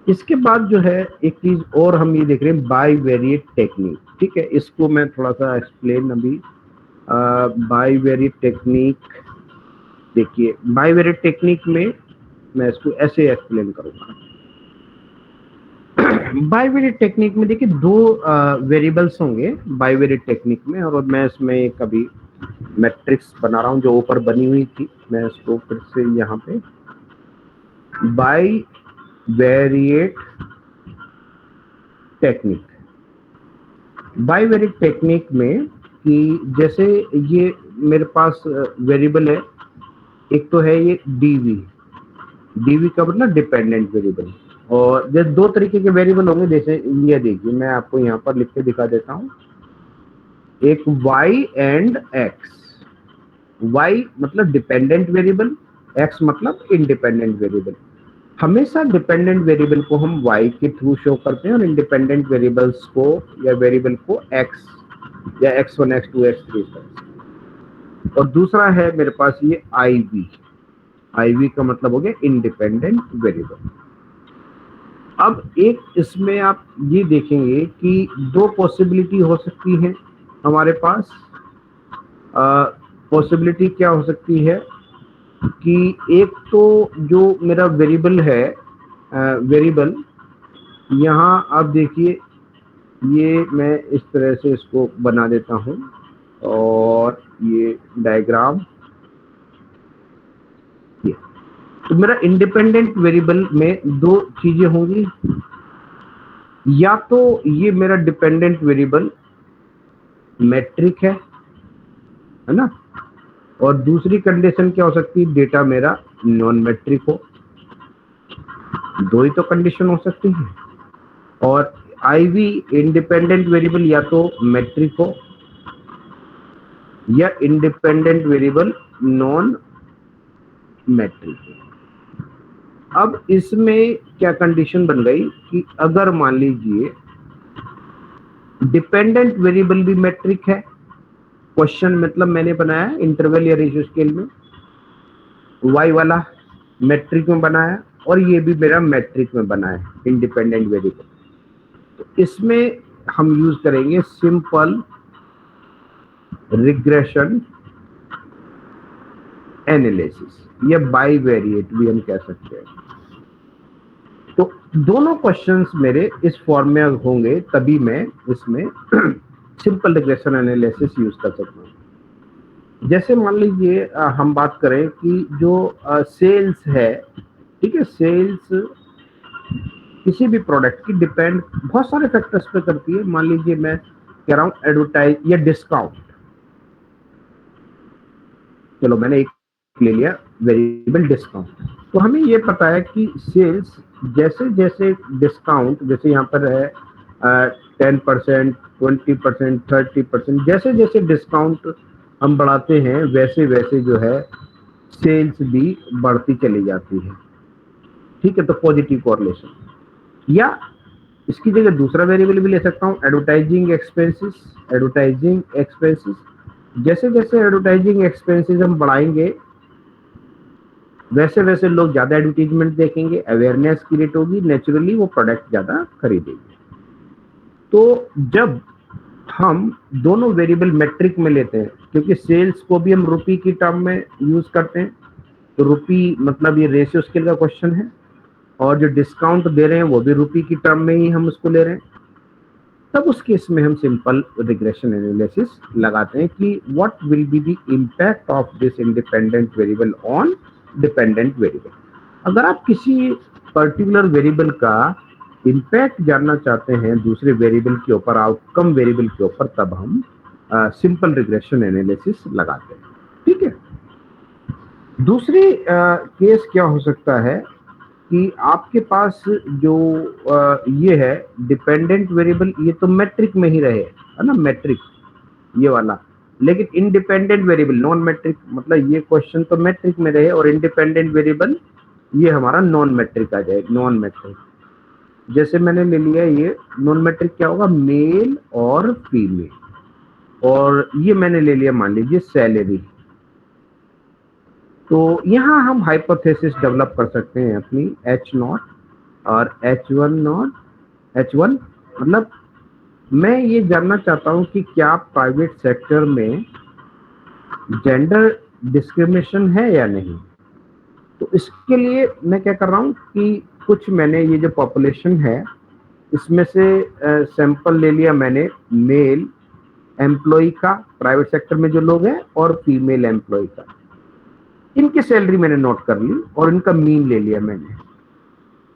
इसके बाद जो है एक चीज और हम ये देख रहे हैं, बाईवेरिएट टेक्निक। ठीक है, इसको मैं थोड़ा सा एक्सप्लेन अभी। बाईवेरिएट टेक्निक, देखिए बाईवेरिएट टेक्निक में मैं इसको ऐसे एक्सप्लेन करूंगा। बाईवेरिएट टेक्निक में देखिए दो वेरिएबल्स होंगे बाईवेरिएट टेक्निक में, और मैं इसमें एक अभी मैट्रिक्स बना रहा हूं जो ऊपर बनी हुई थी, मैं इसको फिर से यहाँ पे बाईवेरिएट टेक्निक। बाईवेरिएट टेक्निक में कि जैसे ये मेरे पास वेरिएबल है, एक तो है ये डीवी, डीवी का मतलब डिपेंडेंट वेरिएबल। और जैसे दो तरीके के वेरिएबल होंगे, जैसे ये देखिए मैं आपको यहाँ पर लिख के दिखा देता हूँ, एक y एंड x। y मतलब डिपेंडेंट वेरिएबल, x मतलब इंडिपेंडेंट वेरिएबल। हमेशा डिपेंडेंट वेरिएबल को हम y के थ्रू शो करते हैं और इंडिपेंडेंट वेरिएबल्स को या वेरिएबल को x या x1 x2 x3। और दूसरा है मेरे पास ये iv, iv का मतलब हो गया इंडिपेंडेंट वेरिएबल। अब एक इसमें आप ये देखेंगे कि दो पॉसिबिलिटी हो सकती है हमारे पास। पॉसिबिलिटी क्या हो सकती है कि एक तो जो मेरा वेरिएबल है, वेरिएबल यहाँ आप देखिए, ये मैं इस तरह से इसको बना देता हूँ, और ये डायग्राम, ये तो मेरा इंडिपेंडेंट वेरिएबल में दो चीजें होंगी, या तो ये मेरा डिपेंडेंट वेरिएबल मैट्रिक है ना, और दूसरी कंडीशन क्या हो सकती है, डेटा मेरा नॉन मैट्रिक हो। दो ही तो कंडीशन हो सकती है। और आईवी इंडिपेंडेंट वेरिएबल या तो मेट्रिक हो या इंडिपेंडेंट वेरिएबल नॉन मैट्रिक हो। अब इसमें क्या कंडीशन बन गई कि अगर मान लीजिए डिपेंडेंट वेरिएबल भी मैट्रिक है, क्वेश्चन मतलब मैंने बनाया इंटरवल या रेशियो स्केल में, y वाला मैट्रिक में बनाया और ये भी मेरा मैट्रिक में बना है इंडिपेंडेंट वेरिएबल, तो इसमें हम यूज करेंगे सिंपल रिग्रेशन एनालिसिस या बाईवेरिएट भी हम कह सकते हैं। तो दोनों क्वेश्चंस मेरे इस फॉर्म में होंगे तभी मैं इसमें सिंपल रिग्रेशन एनालिसिस यूज कर सकता हूँ। जैसे मान लीजिए हम बात करें कि जो सेल्स है, ठीक है, सेल्स किसी भी प्रोडक्ट की डिपेंड बहुत सारे फैक्टर्स पे करती है। मान लीजिए मैं कह रहा हूँ एडवर्टाइज या डिस्काउंट, चलो मैंने एक ले लिया वेरिएबल डिस्काउंट, तो हमें ये पता है कि सेल्स जैसे जैसे डिस्काउंट, जैसे यहाँ पर है 10%, 20%, 30%, जैसे जैसे डिस्काउंट हम बढ़ाते हैं वैसे वैसे जो है सेल्स भी बढ़ती चली जाती है, ठीक है। तो पॉजिटिव कोरिलेशन। या इसकी जगह दूसरा वेरिएबल भी ले सकता हूँ एडवर्टाइजिंग एक्सपेंसेस। एडवर्टाइजिंग एक्सपेंसेस, जैसे जैसे एडवर्टाइजिंग एक्सपेंसेस हम बढ़ाएंगे वैसे वैसे लोग ज्यादा एडवर्टीजमेंट देखेंगे, अवेयरनेस क्रिएट होगी, नेचुरली वो प्रोडक्ट ज्यादा खरीदेंगे। तो जब हम दोनों वेरिएबल मैट्रिक में लेते हैं, क्योंकि सेल्स को भी हम रुपी की टर्म में यूज करते हैं, तो रुपी मतलब ये रेशियो स्केल का क्वेश्चन है, और जो डिस्काउंट दे रहे हैं वो भी रुपी की टर्म में ही हम उसको ले रहे हैं, तब उस केस में हम सिंपल रिग्रेशन एनालिसिस लगाते हैं कि what will be the impact of this independent variable on dependent variable. अगर आप किसी पर्टिकुलर वेरिएबल का इम्पैक्ट जानना चाहते हैं दूसरे वेरिएबल के ऊपर, आउटकम वेरिएबल के ऊपर, तब हम सिंपल रिग्रेशन एनालिसिस लगाते हैं, ठीक है। दूसरी केस क्या हो सकता है कि आपके पास जो ये है डिपेंडेंट वेरिएबल, ये तो मैट्रिक में ही रहे, है ना, मैट्रिक ये वाला, लेकिन इंडिपेंडेंट वेरिएबल नॉन मैट्रिक, मतलब ये क्वेश्चन तो मैट्रिक में रहे और इंडिपेंडेंट वेरिएबल ये हमारा नॉन मैट्रिक आ जाए। नॉन मैट्रिक जैसे मैंने ले लिया, ये नॉन मैट्रिक क्या होगा, मेल और फीमेल, और ये मैंने ले लिया मान लीजिए सैलरी। तो यहाँ हम हाइपोथेसिस डेवलप कर सकते हैं अपनी H0 और H1 मतलब मैं ये जानना चाहता हूँ कि क्या प्राइवेट सेक्टर में जेंडर डिस्क्रिमिनेशन है या नहीं। तो इसके लिए मैं क्या कर रहा हूँ कि कुछ मैंने ये जो पॉपुलेशन है इसमें से सैंपल ले लिया मैंने मेल एम्प्लॉय का, प्राइवेट सेक्टर में जो लोग हैं, और फीमेल एम्प्लॉय का। इनकी सैलरी मैंने नोट कर ली और इनका मीन ले लिया मैंने,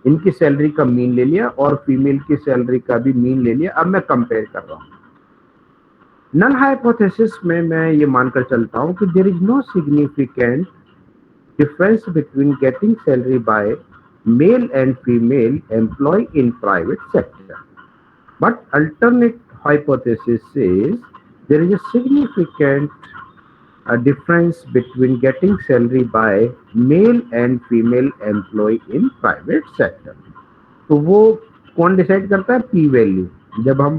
इनकी सैलरी का मीन ले लिया और फीमेल की सैलरी का भी मीन ले लिया। अब मैं कंपेयर कर रहा हूँ। नल हाइपोथेसिस में मैं ये मानकर चलता हूँ कि there is no significant difference between getting salary by male and female employ in private sector, but alternate hypothesis says there is a significant a difference between getting salary by male and female employee in private sector। तो वो कौन डिसाइड करता है, पी वैल्यू। जब हम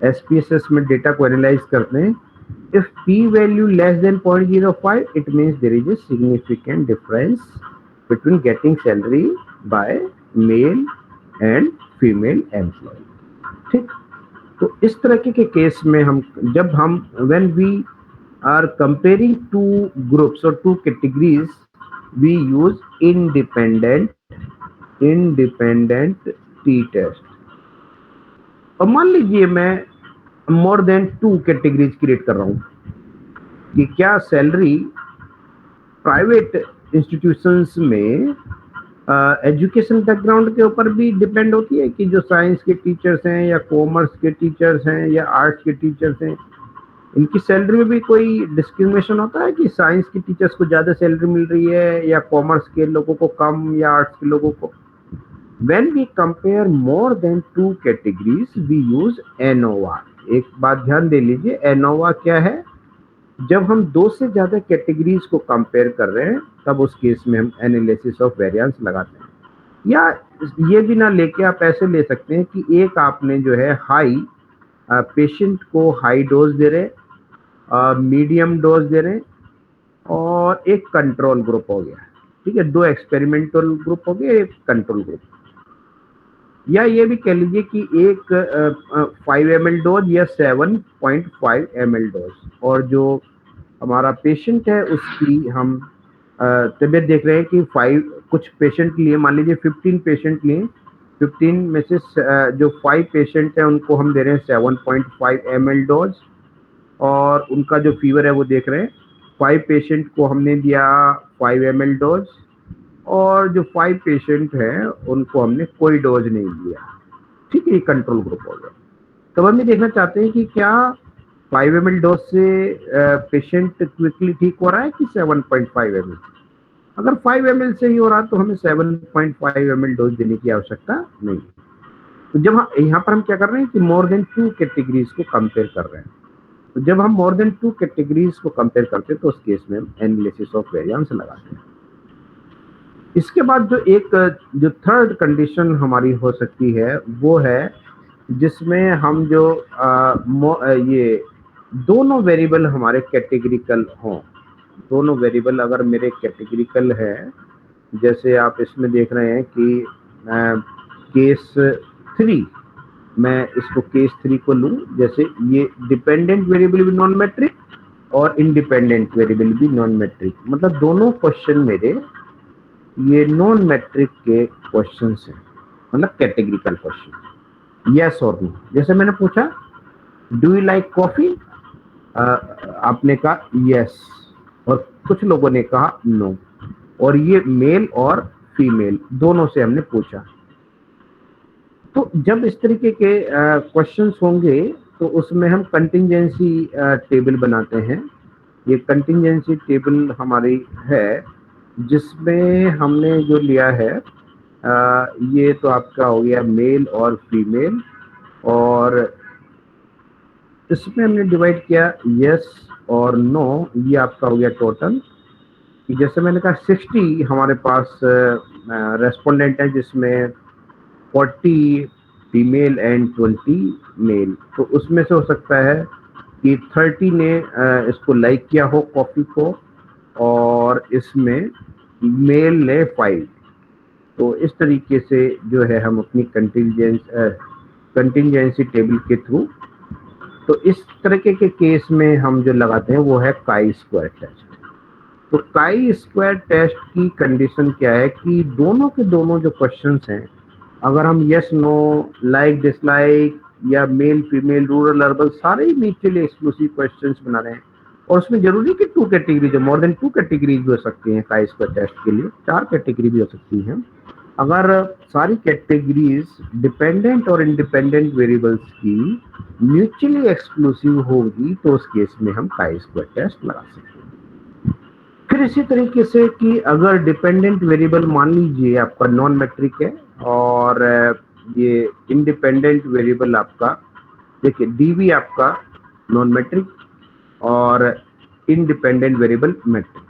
SPSS में डेटा को एनालाइज करते हैं, if p value less than 0.05 it means there is a significant difference between getting salary by male and female employee, ठीक। तो इस तरह के केस में हम जब हम when we are comparing two groups or two categories, we use independent t-test। और मान लीजिए मैं मोर देन 2 कैटेगरीज क्रिएट कर रहा हूँ कि क्या सैलरी प्राइवेट इंस्टीट्यूशंस में एजुकेशन बैकग्राउंड के ऊपर भी डिपेंड होती है, कि जो साइंस के टीचर्स हैं या कॉमर्स के टीचर्स हैं या आर्ट्स के टीचर्स हैं, इनकी सैलरी में भी कोई डिस्क्रिमिनेशन होता है कि साइंस के टीचर्स को ज़्यादा सैलरी मिल रही है या कॉमर्स के लोगों को कम या आर्ट्स के लोगों को। When we compare more than two categories, we use ANOVA. एक बात ध्यान दे लीजिए, ANOVA क्या है? जब हम दो से ज्यादा कैटेगरीज को कंपेयर कर रहे हैं तब उस केस में हम एनालिसिस ऑफ वेरिएंस लगाते हैं। या ये भी ना लेके आप ऐसे ले सकते हैं कि एक आपने जो है हाई पेशेंट को हाई डोज दे रहे, मीडियम डोज दे रहे और एक कंट्रोल ग्रुप हो गया, ठीक है, दो एक्सपेरिमेंटल ग्रुप हो गया, एक कंट्रोल ग्रुप। या ये भी कह लीजिए कि एक 5 ml डोज या 7.5 ml डोज, और जो हमारा पेशेंट है उसकी हम तबीयत देख रहे हैं कि 5 कुछ पेशेंट लिए, मान लीजिए 15 पेशेंट लिए, 15 में से जो 5 पेशेंट है उनको हम दे रहे हैं 7.5 ml डोज और उनका जो फीवर है वो देख रहे हैं। 5 पेशेंट को हमने दिया 5 ml डोज और जो 5 पेशेंट हैं उनको हमने कोई डोज नहीं दिया, ठीक है, ये कंट्रोल ग्रुप हो गया। तो हम ये देखना चाहते हैं कि क्या 5 ml डोज से पेशेंट क्विकली ठीक हो रहा है कि 7.5 ml। अगर 5 ml से ही हो रहा तो हमें 7.5 ml डोज देने की आवश्यकता नहीं। तो जब यहाँ पर हम क्या कर रहे हैं कि मोर देन 2 कैटेगरीज को कंपेयर कर रहे हैं, तो जब हम मोर देन 2 कैटेगरीज को कंपेयर करते हैं तो उस केस में हम एनालिसिस ऑफ वेरिएंस लगाते हैं। इसके बाद जो थर्ड कंडीशन हमारी हो सकती है वो है जिसमें हम जो ये दोनों वेरिएबल हमारे कैटेगरिकल हों। दोनों वेरिएबल अगर मेरे कैटेगरिकल है, जैसे आप इसमें देख रहे हैं कि केस 3, मैं इसको केस 3 को लूं, जैसे ये डिपेंडेंट वेरिएबल भी नॉन मैट्रिक और इंडिपेंडेंट वेरिएबल भी नॉन मैट्रिक, मतलब दोनों क्वेश्चन मेरे ये नॉन मैट्रिक के क्वेश्चंस हैं, मतलब कैटेगरिकल क्वेश्चन, यस और नो। जैसे मैंने पूछा डू यू लाइक कॉफी, आपने कहा यस और कुछ लोगों ने कहा नो, और ये मेल और फीमेल दोनों से हमने पूछा। तो जब इस तरीके के क्वेश्चंस होंगे तो उसमें हम कंटिंजेंसी टेबल बनाते हैं। ये कंटिंजेंसी टेबल हमारी है जिसमें हमने जो लिया है ये तो आपका हो गया मेल और फीमेल, और इसमें हमने डिवाइड किया यस और नो, ये आपका हो गया टोटल। जैसे मैंने कहा 60 हमारे पास रेस्पोंडेंट है जिसमें 40 फीमेल एंड 20 मेल, तो उसमें से हो सकता है कि 30 ने इसको लाइक किया हो कॉफी को और इसमें मेल ने 5। तो इस तरीके से जो है हम अपनी कंटिंजेंसी टेबल के थ्रू, तो इस तरीके के केस में हम जो लगाते हैं वो है काई स्क्वायर टेस्ट। तो काई स्क्वायर टेस्ट की कंडीशन क्या है कि दोनों के दोनों जो क्वेश्चंस हैं, अगर हम यस नो, लाइक डिसलाइक या मेल फीमेल रूरल अर्बन सारे ही म्यूचुअली एक्सक्लूसिव क्वेश्चंस बना रहे हैं, और उसमें जरूरी कि 2 कैटेगरीज, मोर देन 2 कैटेगरीज भी हो सकती हैं काई स्क्वायर टेस्ट के लिए, 4 कैटेगरी भी हो सकती हैं। अगर सारी कैटेगरीज डिपेंडेंट और इंडिपेंडेंट वेरिएबल्स की म्यूचुअली एक्सक्लूसिव होगी तो उस केस में हम काई स्क्वायर टेस्ट लगा सकते हैं। फिर इसी तरीके से कि अगर डिपेंडेंट वेरिएबल मान लीजिए आपका नॉन मैट्रिक है और ये इंडिपेंडेंट वेरिएबल आपका, देखिए डीवी आपका नॉन मैट्रिक और इंडिपेंडेंट वेरिएबल मैट्रिक,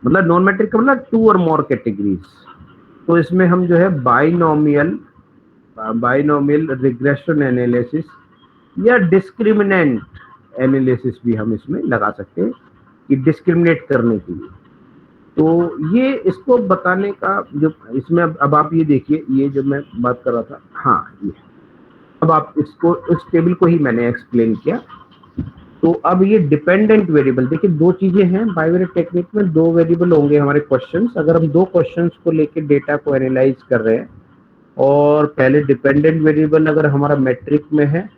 मतलब नॉन मैट्रिक का मतलब 2 और मोर कैटेगरीज। तो इसमें हम जो है बाइनोमियल रिग्रेशन एनालिसिस या डिस्क्रिमिनेंट एनालिसिस भी हम इसमें लगा सकते हैं कि डिस्क्रिमिनेट करने के लिए। तो ये इसको बताने का जो इसमें अब आप ये देखिए, ये जो मैं बात कर रहा था, हाँ ये अब आप इसको इस टेबल को ही मैंने एक्सप्लेन किया। तो अब ये डिपेंडेंट वेरिएबल, देखिए 2 चीजें हैं बाइवेरिएट टेक्निक में, 2 वेरिएबल होंगे हमारे क्वेश्चंस। अगर हम 2 क्वेश्चंस को लेके डेटा को एनालाइज कर रहे हैं और पहले डिपेंडेंट वेरिएबल अगर हमारा मैट्रिक में है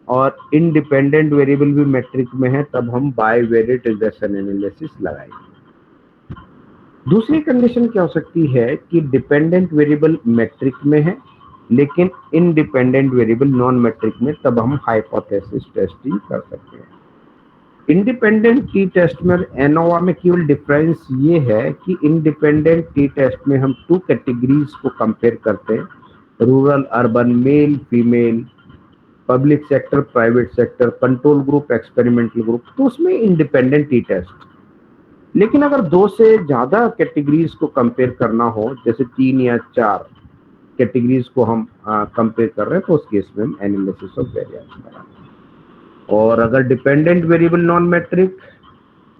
और इंडिपेंडेंट वेरिएबल भी मैट्रिक में है, तब हम बाइवेरिएट रिग्रेशन एनालिसिस लगाएंगे। दूसरी कंडीशन क्या हो सकती है कि डिपेंडेंट वेरिएबल मैट्रिक में है लेकिन इंडिपेंडेंट वेरिएबल नॉन मैट्रिक में, तब हम हाइपोथेसिस टेस्टिंग कर सकते हैं। इंडिपेंडेंट टी टेस्ट में एनोवा में केवल डिफरेंस ये है कि इंडिपेंडेंट टी टेस्ट में हम 2 कैटेगरीज को कंपेयर करते हैं, rural urban, male female, public sector private sector, control group experimental group, तो उसमें इंडिपेंडेंट टी टेस्ट। लेकिन अगर 2 से ज्यादा कैटेगरीज को कंपेयर करना हो, जैसे 3 या 4 कैटेगरीज को हम कंपेयर कर रहे हैं, तो उस केस में हम एनालिसिस ऑफ वेरिएंस कराते हैं। और अगर dependent variable non metric,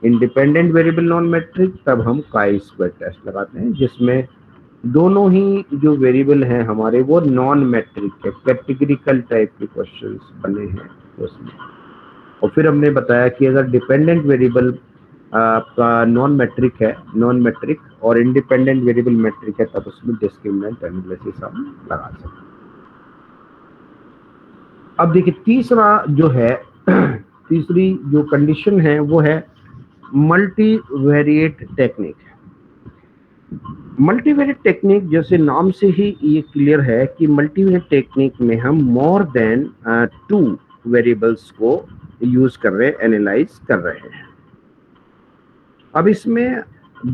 independent variable non metric, तब हम काई स्क्वायर टेस्ट लगाते हैं, जिसमें दोनों ही जो वेरिएबल हैं हमारे वो नॉन मैट्रिक है, कैटेगरिकल टाइप के क्वेश्चंस बने हैं उसमें। और फिर हमने बताया कि अगर डिपेंडेंट वेरिएबल आपका नॉन मैट्रिक है, नॉन मैट्रिक, और इंडिपेंडेंट वेरिएबल मैट्रिक है, तब उसमें डिस्क्रिमिनेंट एनालिसिस हम लगा सकते हैं। अब देखिए तीसरा जो है तीसरी जो कंडीशन है वो है मल्टीवेरिएट टेक्निक। मल्टीवेरिएट टेक्निक जैसे नाम से ही ये क्लियर है कि मल्टीवेरिएट टेक्निक में हम मोर देन 2 वेरिएबल्स को यूज कर रहे हैं, एनालाइज कर रहे हैं। अब इसमें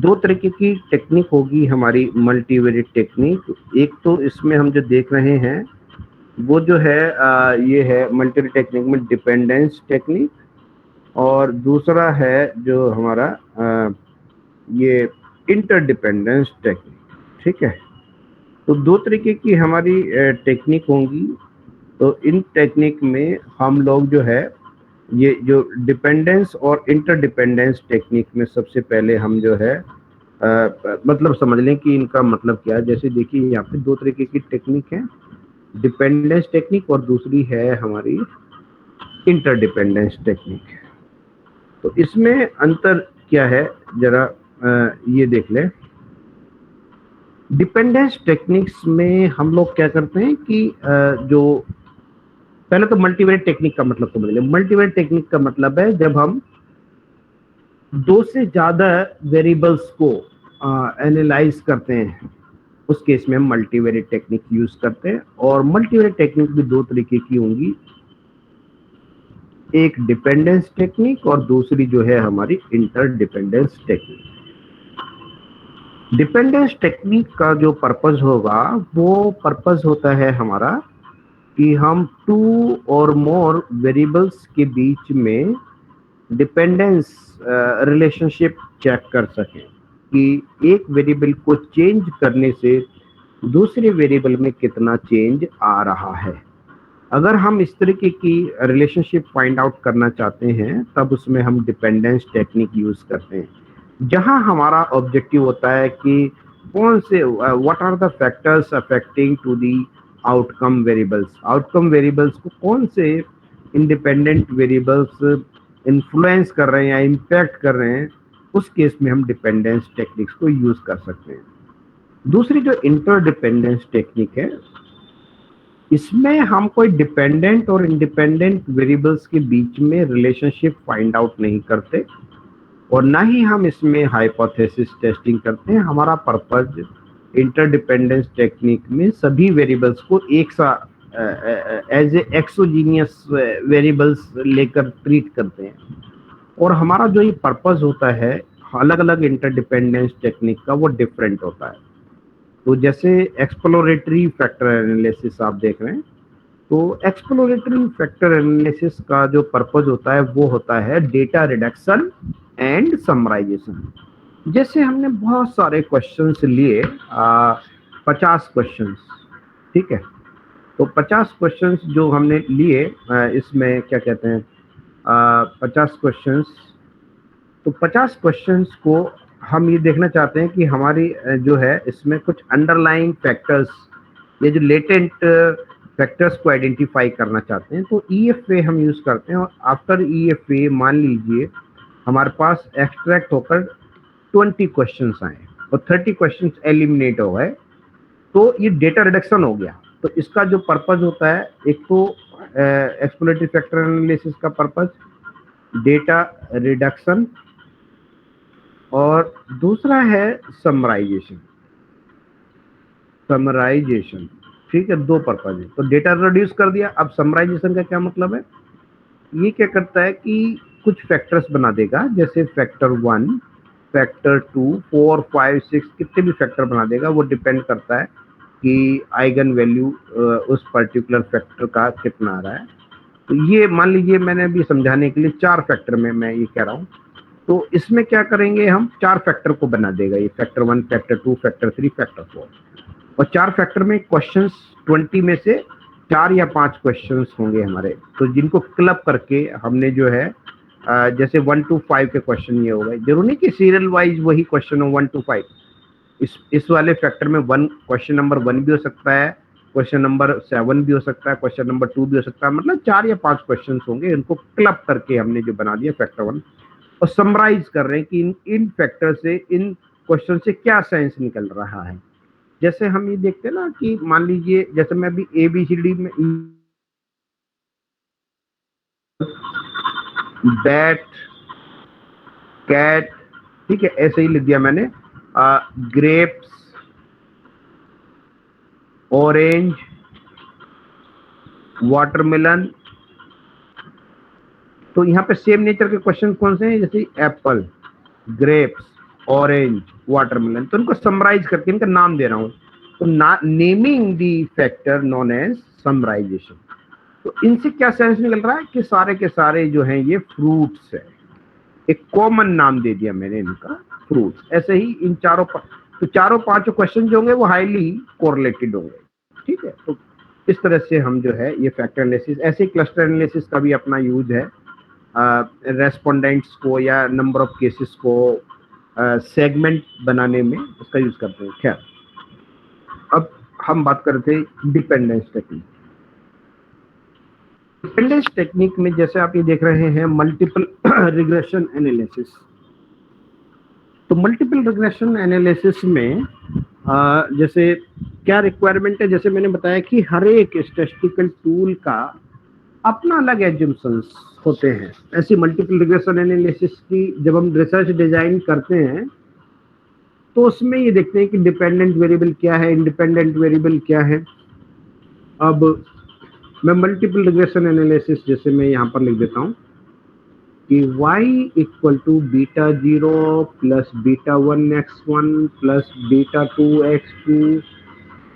2 तरीके की टेक्निक होगी हमारी मल्टीवेरिएट टेक्निक। एक तो इसमें हम जो देख रहे हैं वो जो है ये है मल्टीवेरिएट टेक्निक में डिपेंडेंस टेक्निक, और दूसरा है जो हमारा ये इंटरडिपेंडेंस टेक्निक। ठीक है, तो 2 तरीके की हमारी टेक्निक होंगी। तो इन टेक्निक में हम लोग जो है ये जो डिपेंडेंस और इंटरडिपेंडेंस टेक्निक में सबसे पहले हम जो है मतलब समझ लें कि इनका मतलब क्या है। जैसे देखिए यहाँ पे 2 तरीके की टेक्निक है, डिपेंडेंस टेक्निक और दूसरी है हमारी इंटरडिपेंडेंस टेक्निक। तो इसमें अंतर क्या है जरा ये देख लें। डिपेंडेंस टेक्निक्स में हम लोग क्या करते हैं कि जो पहले तो मल्टीवेरिएट टेक्निक का मतलब समझ लें। मल्टीवेरिएट टेक्निक का मतलब है जब हम 2 से ज्यादा वेरिएबल्स को एनालाइज करते हैं, उस केस में हम मल्टीवेरिएट टेक्निक यूज करते हैं। और मल्टीवेरिएट टेक्निक भी 2 तरीके की होंगी, एक डिपेंडेंस टेक्निक और दूसरी जो है हमारी इंटरडिपेंडेंस टेक्निक। डिपेंडेंस टेक्निक का जो पर्पस होगा वो पर्पस होता है हमारा कि हम 2 और मोर वेरिएबल्स के बीच में डिपेंडेंस रिलेशनशिप चेक कर सकें कि एक वेरिएबल को चेंज करने से दूसरे वेरिएबल में कितना चेंज आ रहा है। अगर हम इस तरीके की रिलेशनशिप फाइंड आउट करना चाहते हैं तब उसमें हम डिपेंडेंस टेक्निक यूज करते हैं, जहां हमारा ऑब्जेक्टिव होता है कि कौन से what are the factors affecting to the outcome variables, outcome variables को कौन से इंडिपेंडेंट वेरिएबल्स इन्फ्लुएंस कर रहे हैं या इम्पैक्ट कर रहे हैं, उस केस में हम डिपेंडेंस टेक्निक्स को यूज कर सकते हैं। दूसरी जो इंटरडिपेंडेंस टेक्निक है, इसमें हम कोई डिपेंडेंट और इंडिपेंडेंट वेरिएबल्स के बीच में रिलेशनशिप फाइंड आउट नहीं करते और ना ही हम इसमें हाइपोथेसिस टेस्टिंग करते हैं। हमारा पर्पस इंटरडिपेंडेंस टेक्निक में सभी वेरिएबल्स को एक साथ एज ए एक्सोजीनियस वेरिएबल्स लेकर ट्रीट करते हैं। और हमारा जो ये पर्पस होता है अलग अलग इंटरडिपेंडेंस टेक्निक का वो डिफरेंट होता है। तो जैसे एक्सप्लोरेटरी फैक्टर एनालिसिस आप देख रहे हैं, तो एक्सप्लोरेटरी फैक्टर एनालिसिस का जो पर्पस होता है वो होता है डेटा रिडक्शन एंड समराइजेशन। जैसे हमने बहुत सारे क्वेश्चंस लिए, 50 क्वेश्चंस, ठीक है, तो 50 क्वेश्चंस जो हमने लिए इसमें क्या कहते हैं 50 क्वेश्चंस, तो 50 क्वेश्चंस को हम ये देखना चाहते हैं कि हमारी जो है इसमें कुछ अंडरलाइंग फैक्टर्स, ये जो लेटेंट फैक्टर्स को आइडेंटिफाई करना चाहते हैं। तो EFA हम यूज करते हैं और आफ्टर EFA मान लीजिए हमारे पास एक्सट्रैक्ट होकर 20 क्वेश्चंस आए और 30 क्वेश्चंस एलिमिनेट हो गए, तो ये डेटा रिडक्शन हो गया। तो इसका जो पर्पस होता है, एक तो एक्सप्लोरेटरी फैक्टर एनालिसिस का पर्पस डेटा रिडक्शन और दूसरा है समराइजेशन। समराइजेशन, ठीक है, 2 पर्पस है। तो डेटा रिड्यूस कर दिया। अब समराइजेशन का क्या मतलब है, ये क्या करता है कि कुछ फैक्टर्स बना देगा, जैसे फैक्टर 1, फैक्टर 2, 4, 5, 6 कितने भी फैक्टर बना देगा, वो डिपेंड करता है कि आइगन वैल्यू उस पर्टिकुलर फैक्टर का कितना आ रहा है। तो ये मान लीजिए मैंने अभी समझाने के लिए 4 फैक्टर में मैं ये कह रहा हूँ, तो इसमें क्या करेंगे हम, 4 फैक्टर को बना देगा ये, फैक्टर 1, फैक्टर 2, फैक्टर 3, फैक्टर 4, और 4 फैक्टर में क्वेश्चंस 20 में से 4 या 5 क्वेश्चंस होंगे हमारे, तो जिनको क्लब करके हमने जो है जैसे 1 to 5 के क्वेश्चन ये हो गए, जरूरी नहीं कि सीरियल वाइज वही क्वेश्चन हो 1 to 5। इस वाले फैक्टर में क्वेश्चन नंबर 1 भी हो सकता है, क्वेश्चन नंबर 7 भी हो सकता है, क्वेश्चन नंबर 2 भी हो सकता है, मतलब 4 या 5 क्वेश्चन होंगे, इनको क्लब करके हमने जो बना दिया फैक्टर 1, और समराइज कर रहे हैं कि इन फैक्टर से, इन क्वेश्चन से क्या साइंस निकल रहा है। जैसे हम ये देखते हैं ना कि मान लीजिए जैसे मैं अभी ABCD में बैट, कैट, ठीक है, ऐसे ही लिख दिया मैंने, ग्रेप्स, ऑरेंज, वाटरमेलन, तो यहाँ पे सेम नेचर के क्वेश्चन कौन से हैं, जैसे एप्पल, ग्रेप्स, ऑरेंज, वाटरमेलन, तो इनको समराइज करके इनका नाम दे रहा हूँ, तो नेमिंग दी फैक्टर नोन एज समराइजेशन। तो इनसे क्या सेंस निकल रहा है कि सारे के सारे जो हैं ये फ्रूट्स है, एक कॉमन नाम दे दिया मैंने इनका, फ्रूट्स। ऐसे ही इन चारों तो चारों पांचों क्वेश्चन जो होंगे वो हाईली कोरिलेटेड होंगे, ठीक है। तो इस तरह से हम जो है ये फैक्टर एनालिसिस, ऐसे क्लस्टर एनालिसिस का भी अपना यूज है, रेस्पोंडेंट्स को या नंबर ऑफ केसेस को सेगमेंट बनाने में उसका यूज करते हैं। खैर, अब हम बात करते हैं डिपेंडेंस टेक्निक। डिपेंडेंस टेक्निक में जैसे आप ये देख रहे हैं मल्टीपल रिग्रेशन एनालिसिस, तो मल्टीपल रिग्रेशन एनालिसिस में जैसे क्या रिक्वायरमेंट है, जैसे मैंने बताया कि हर एक स्टैटिस्टिकल टूल का अपना अलग एजम्पशंस होते हैं। ऐसी मल्टीपल रिग्रेशन एनालिसिस की जब हम रिसर्च डिजाइन करते हैं तो उसमें ये देखते हैं कि डिपेंडेंट वेरिएबल क्या है, इंडिपेंडेंट वेरिएबल क्या है। अब मैं मल्टीपल रिग्रेशन एनालिसिस जैसे मैं यहाँ पर लिख देता हूँ कि y equal to beta 0 plus beta 1x1 plus beta 2x2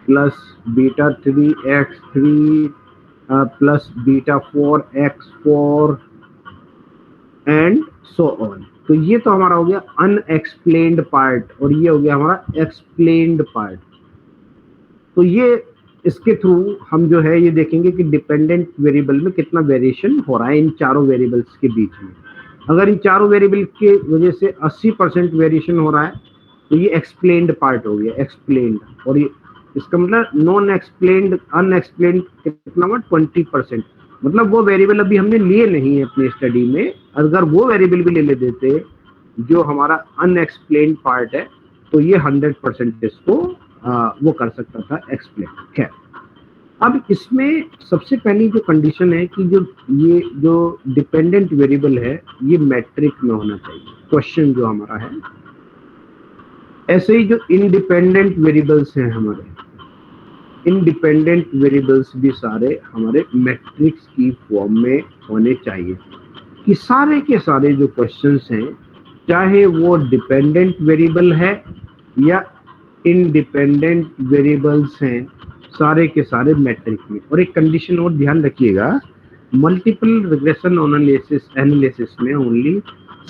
plus beta 3x3 plus beta 4x4 and so on. तो ये तो हमारा हो गया अनएक्सप्लेन्ड पार्ट और ये हो गया हमारा एक्सप्लेन्ड पार्ट। तो ये इसके थ्रू हम जो है ये देखेंगे कि डिपेंडेंट वेरिएबल में कितना वेरिएशन हो रहा है इन चारों वेरिएबल्स के बीच में। अगर इन चारों वेरिएबल के वजह से 80% वेरिएशन हो रहा है तो ये एक्सप्लेन्ड पार्ट हो गया, एक्सप्लेन्ड। और ये इसका मतलब नॉन एक्सप्लेन्ड, अनएक्सप्लेन्ड कितना हुआ 20%, मतलब वो वेरिएबल अभी हमने लिए नहीं है अपनी स्टडी में। अगर वो वेरिएबल भी ले देते जो हमारा अनएक्सप्लेन्ड पार्ट है तो ये 100% इसको वो कर सकता था एक्सप्लेन। खैर, अब इसमें सबसे पहली जो कंडीशन है कि जो डिपेंडेंट वेरिएबल है ये मैट्रिक में होना चाहिए, क्वेश्चन जो हमारा है। ऐसे ही जो इंडिपेंडेंट वेरिएबल्स हैं हमारे, इंडिपेंडेंट वेरिएबल्स भी सारे हमारे मैट्रिक्स की फॉर्म में होने चाहिए कि सारे के सारे जो क्वेश्चंस हैं चाहे वो डिपेंडेंट वेरिएबल है या इंडिपेंडेंट वेरिएबल्स हैं, सारे के सारे मैट्रिक में। और एक कंडीशन और ध्यान रखिएगा, मल्टीपल रिग्रेशन एनालिसिस में only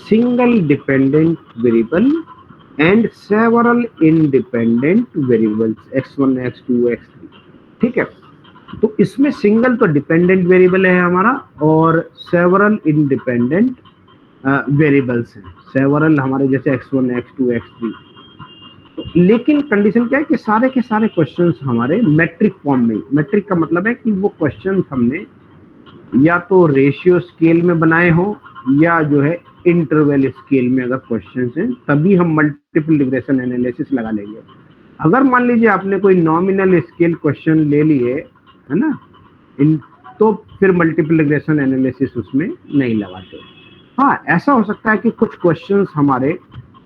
single dependent variable and several independent variables x1 x2 x3, ठीक है। तो इसमें सिंगल तो डिपेंडेंट वेरिएबल है हमारा और सेवरल इंडिपेंडेंट वेरिएबल्स हैं, सेवरल हमारे जैसे x1 x2 x3। लेकिन कंडीशन क्या है कि सारे के सारे क्वेश्चंस हमारे मैट्रिक फॉर्म में। मैट्रिक का मतलब है कि वो क्वेश्चंस हमने या तो रेशियो स्केल में बनाए हो या जो है इंटरवल स्केल में अगर क्वेश्चंस हैं तभी हम मल्टीपल रिग्रेशन एनालिसिस लगा लेंगे। अगर मान लीजिए आपने कोई नॉमिनल स्केल क्वेश्चन ले लिए है ना, तो फिर मल्टीपल रिग्रेशन एनालिसिस उसमें नहीं लगाते। हाँ, ऐसा हो सकता है कि कुछ क्वेश्चंस हमारे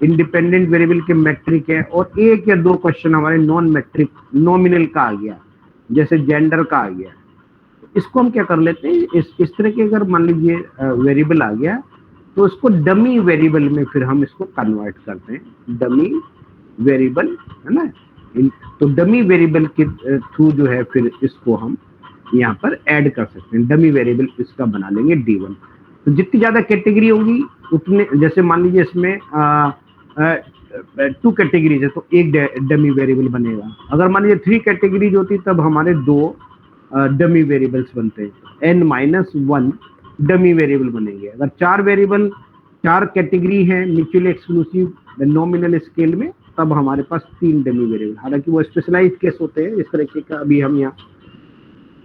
इंडिपेंडेंट वेरिएबल के मैट्रिक है और एक या दो क्वेश्चन हमारे नॉन मैट्रिक नॉमिनल का आ गया, जैसे जेंडर का आ गया। इसको हम क्या कर लेते हैं, इस तरह के अगर मान लीजिए वेरिएबल आ गया तो उसको डमी वेरिएबल में फिर हम इसको कन्वर्ट करते हैं, डमी वेरिएबल, है ना। तो डमी वेरिएबल के थ्रू जो है फिर इसको हम यहाँ पर ऐड कर सकते हैं, डमी वेरिएबल इसका बना लेंगे D1। तो जितनी ज्यादा कैटेगरी होगी उतने, जैसे मान लीजिए इसमें 2 कैटेगरीज है तो एक डमी वेरिएबल बनेगा। अगर मान लीजिए 3 कैटेगरीज होती तब हमारे 2 डमी वेरिएबल्स बनते हैं, n-1 डमी वेरिएबल बनेंगे। अगर 4 कैटेगरी है म्यूचुअली एक्सक्लूसिव नॉमिनल स्केल में, तब हमारे पास 3 डमी वेरिएबल। हालांकि वो स्पेशलाइज्ड केस होते हैं, इस तरीके का अभी हम यहाँ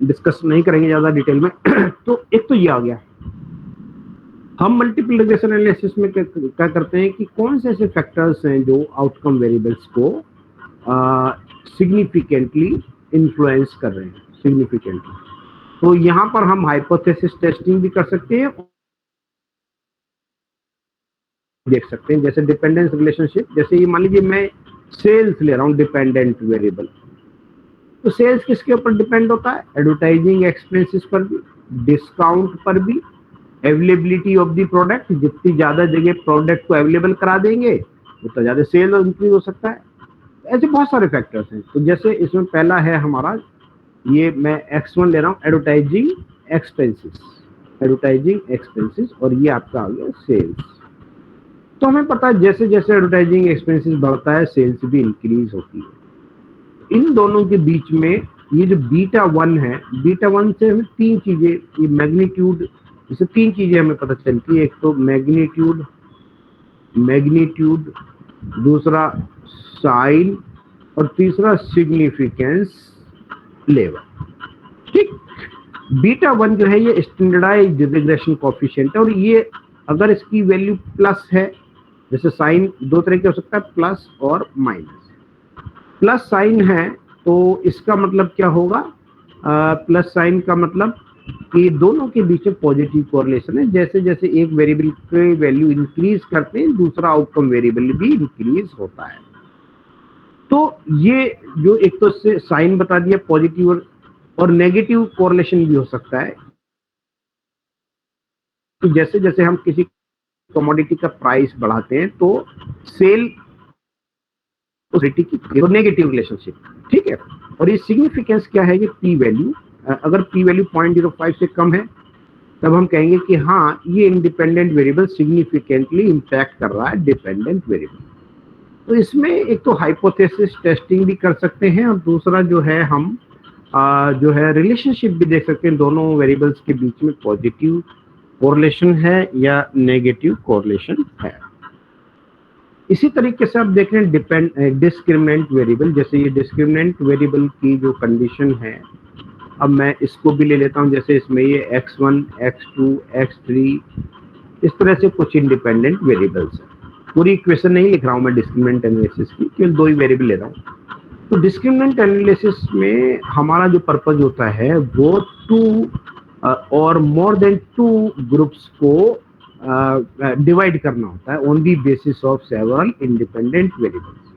डिस्कस नहीं करेंगे ज्यादा डिटेल में। तो एक तो ये आ गया। हम मल्टीपल रिग्रेशन एनालिसिस में क्या करते हैं कि कौन से ऐसे फैक्टर्स हैं जो आउटकम वेरिएबल्स को सिग्निफिकेंटली इन्फ्लुएंस कर रहे हैं, सिग्निफिकेंटली। तो यहाँ पर हम हाइपोथेसिस टेस्टिंग भी कर सकते हैं, देख सकते हैं। जैसे डिपेंडेंस रिलेशनशिप, जैसे ये मान लीजिए मैं सेल्स ले रहा हूँ डिपेंडेंट वेरिएबल, तो सेल्स किसके ऊपर डिपेंड होता है? एडवर्टाइजिंग एक्सपेंसेस पर भी, डिस्काउंट पर भी, अवेलेबिलिटी ऑफ द प्रोडक्ट, जितनी ज्यादा जगह प्रोडक्ट को अवेलेबल करा देंगे उतना ज्यादा सेल इंक्रीज हो सकता है। ऐसे बहुत सारे फैक्टर्स हैं। तो जैसे इसमें पहला है हमारा, ये मैं X1 ले रहा हूँ, एडवर्टाइजिंग एक्सपेंसेस, एडवर्टाइजिंग एक्सपेंसेस, और ये आपका आ गया सेल्स। तो हमें पता है जैसे जैसे एडवर्टाइजिंग एक्सपेंसेस बढ़ता है सेल्स भी इंक्रीज होती है। इन दोनों के बीच में ये जो β1 है, β1 से हमें 3 चीजें, ये मैग्नीट्यूड, इससे 3 चीजें हमें पता चलती है। एक तो मैग्नीट्यूड, दूसरा साइन, और तीसरा सिग्निफिकेंस लेवल। ठीक, β1 जो है ये स्टैंडर्डाइज्ड रिग्रेशन कोएफिशिएंट है, और ये अगर इसकी वैल्यू प्लस है, जैसे साइन 2 तरह के हो सकता है, प्लस और माइनस। प्लस साइन है तो इसका मतलब क्या होगा? प्लस साइन का मतलब कि दोनों के बीच में पॉजिटिव कोरिलेशन है। जैसे जैसे एक वेरिएबल की वैल्यू इंक्रीज करते हैं, दूसरा आउटकम वेरिएबल भी इंक्रीज होता है। तो ये जो एक तो से साइन बता दिया पॉजिटिव, और नेगेटिव कोरिलेशन भी हो सकता है कि जैसे जैसे हम किसी कमोडिटी का प्राइस बढ़ाते हैं तो सेल की नेगेटिव रिलेशनशिप, ठीक है। और ये सिग्निफिकेंस क्या है? ये पी वैल्यू, अगर पी वैल्यू 0.05 से कम है तब हम कहेंगे कि हाँ ये इंडिपेंडेंट वेरिएबल सिग्निफिकेंटली इंपैक्ट कर रहा है डिपेंडेंट वेरिएबल। तो इसमें एक तो हाइपोथेसिस टेस्टिंग भी कर सकते हैं, और दूसरा जो है हम जो है रिलेशनशिप भी देख सकते हैं, दोनों वेरिएबल्स के बीच में पॉजिटिव कोरिलेशन है या नेगेटिव कोरिलेशन है। इसी तरीके से आप देख रहे हैं डिस्क्रिमिनेंट वेरिएबल, जैसे ये डिस्क्रिमिनेंट वेरिएबल की जो कंडीशन है, अब मैं इसको भी ले लेता हूं। जैसे इसमें ये x1, x2, x3, इस तरह से कुछ इंडिपेंडेंट वेरिएबल्स हैं। पूरी इक्वेशन नहीं लिख रहा हूं मैं डिस्क्रिमिनेंट एनालिसिस की, केवल 2 ही वेरिएबल ले रहा हूं। तो डिस्क्रिमिनेंट एनालिसिस में हमारा जो पर्पज होता है वो 2 और मोर देन 2 ग्रुप्स को डिवाइड करना होता है on the basis of several independent variables.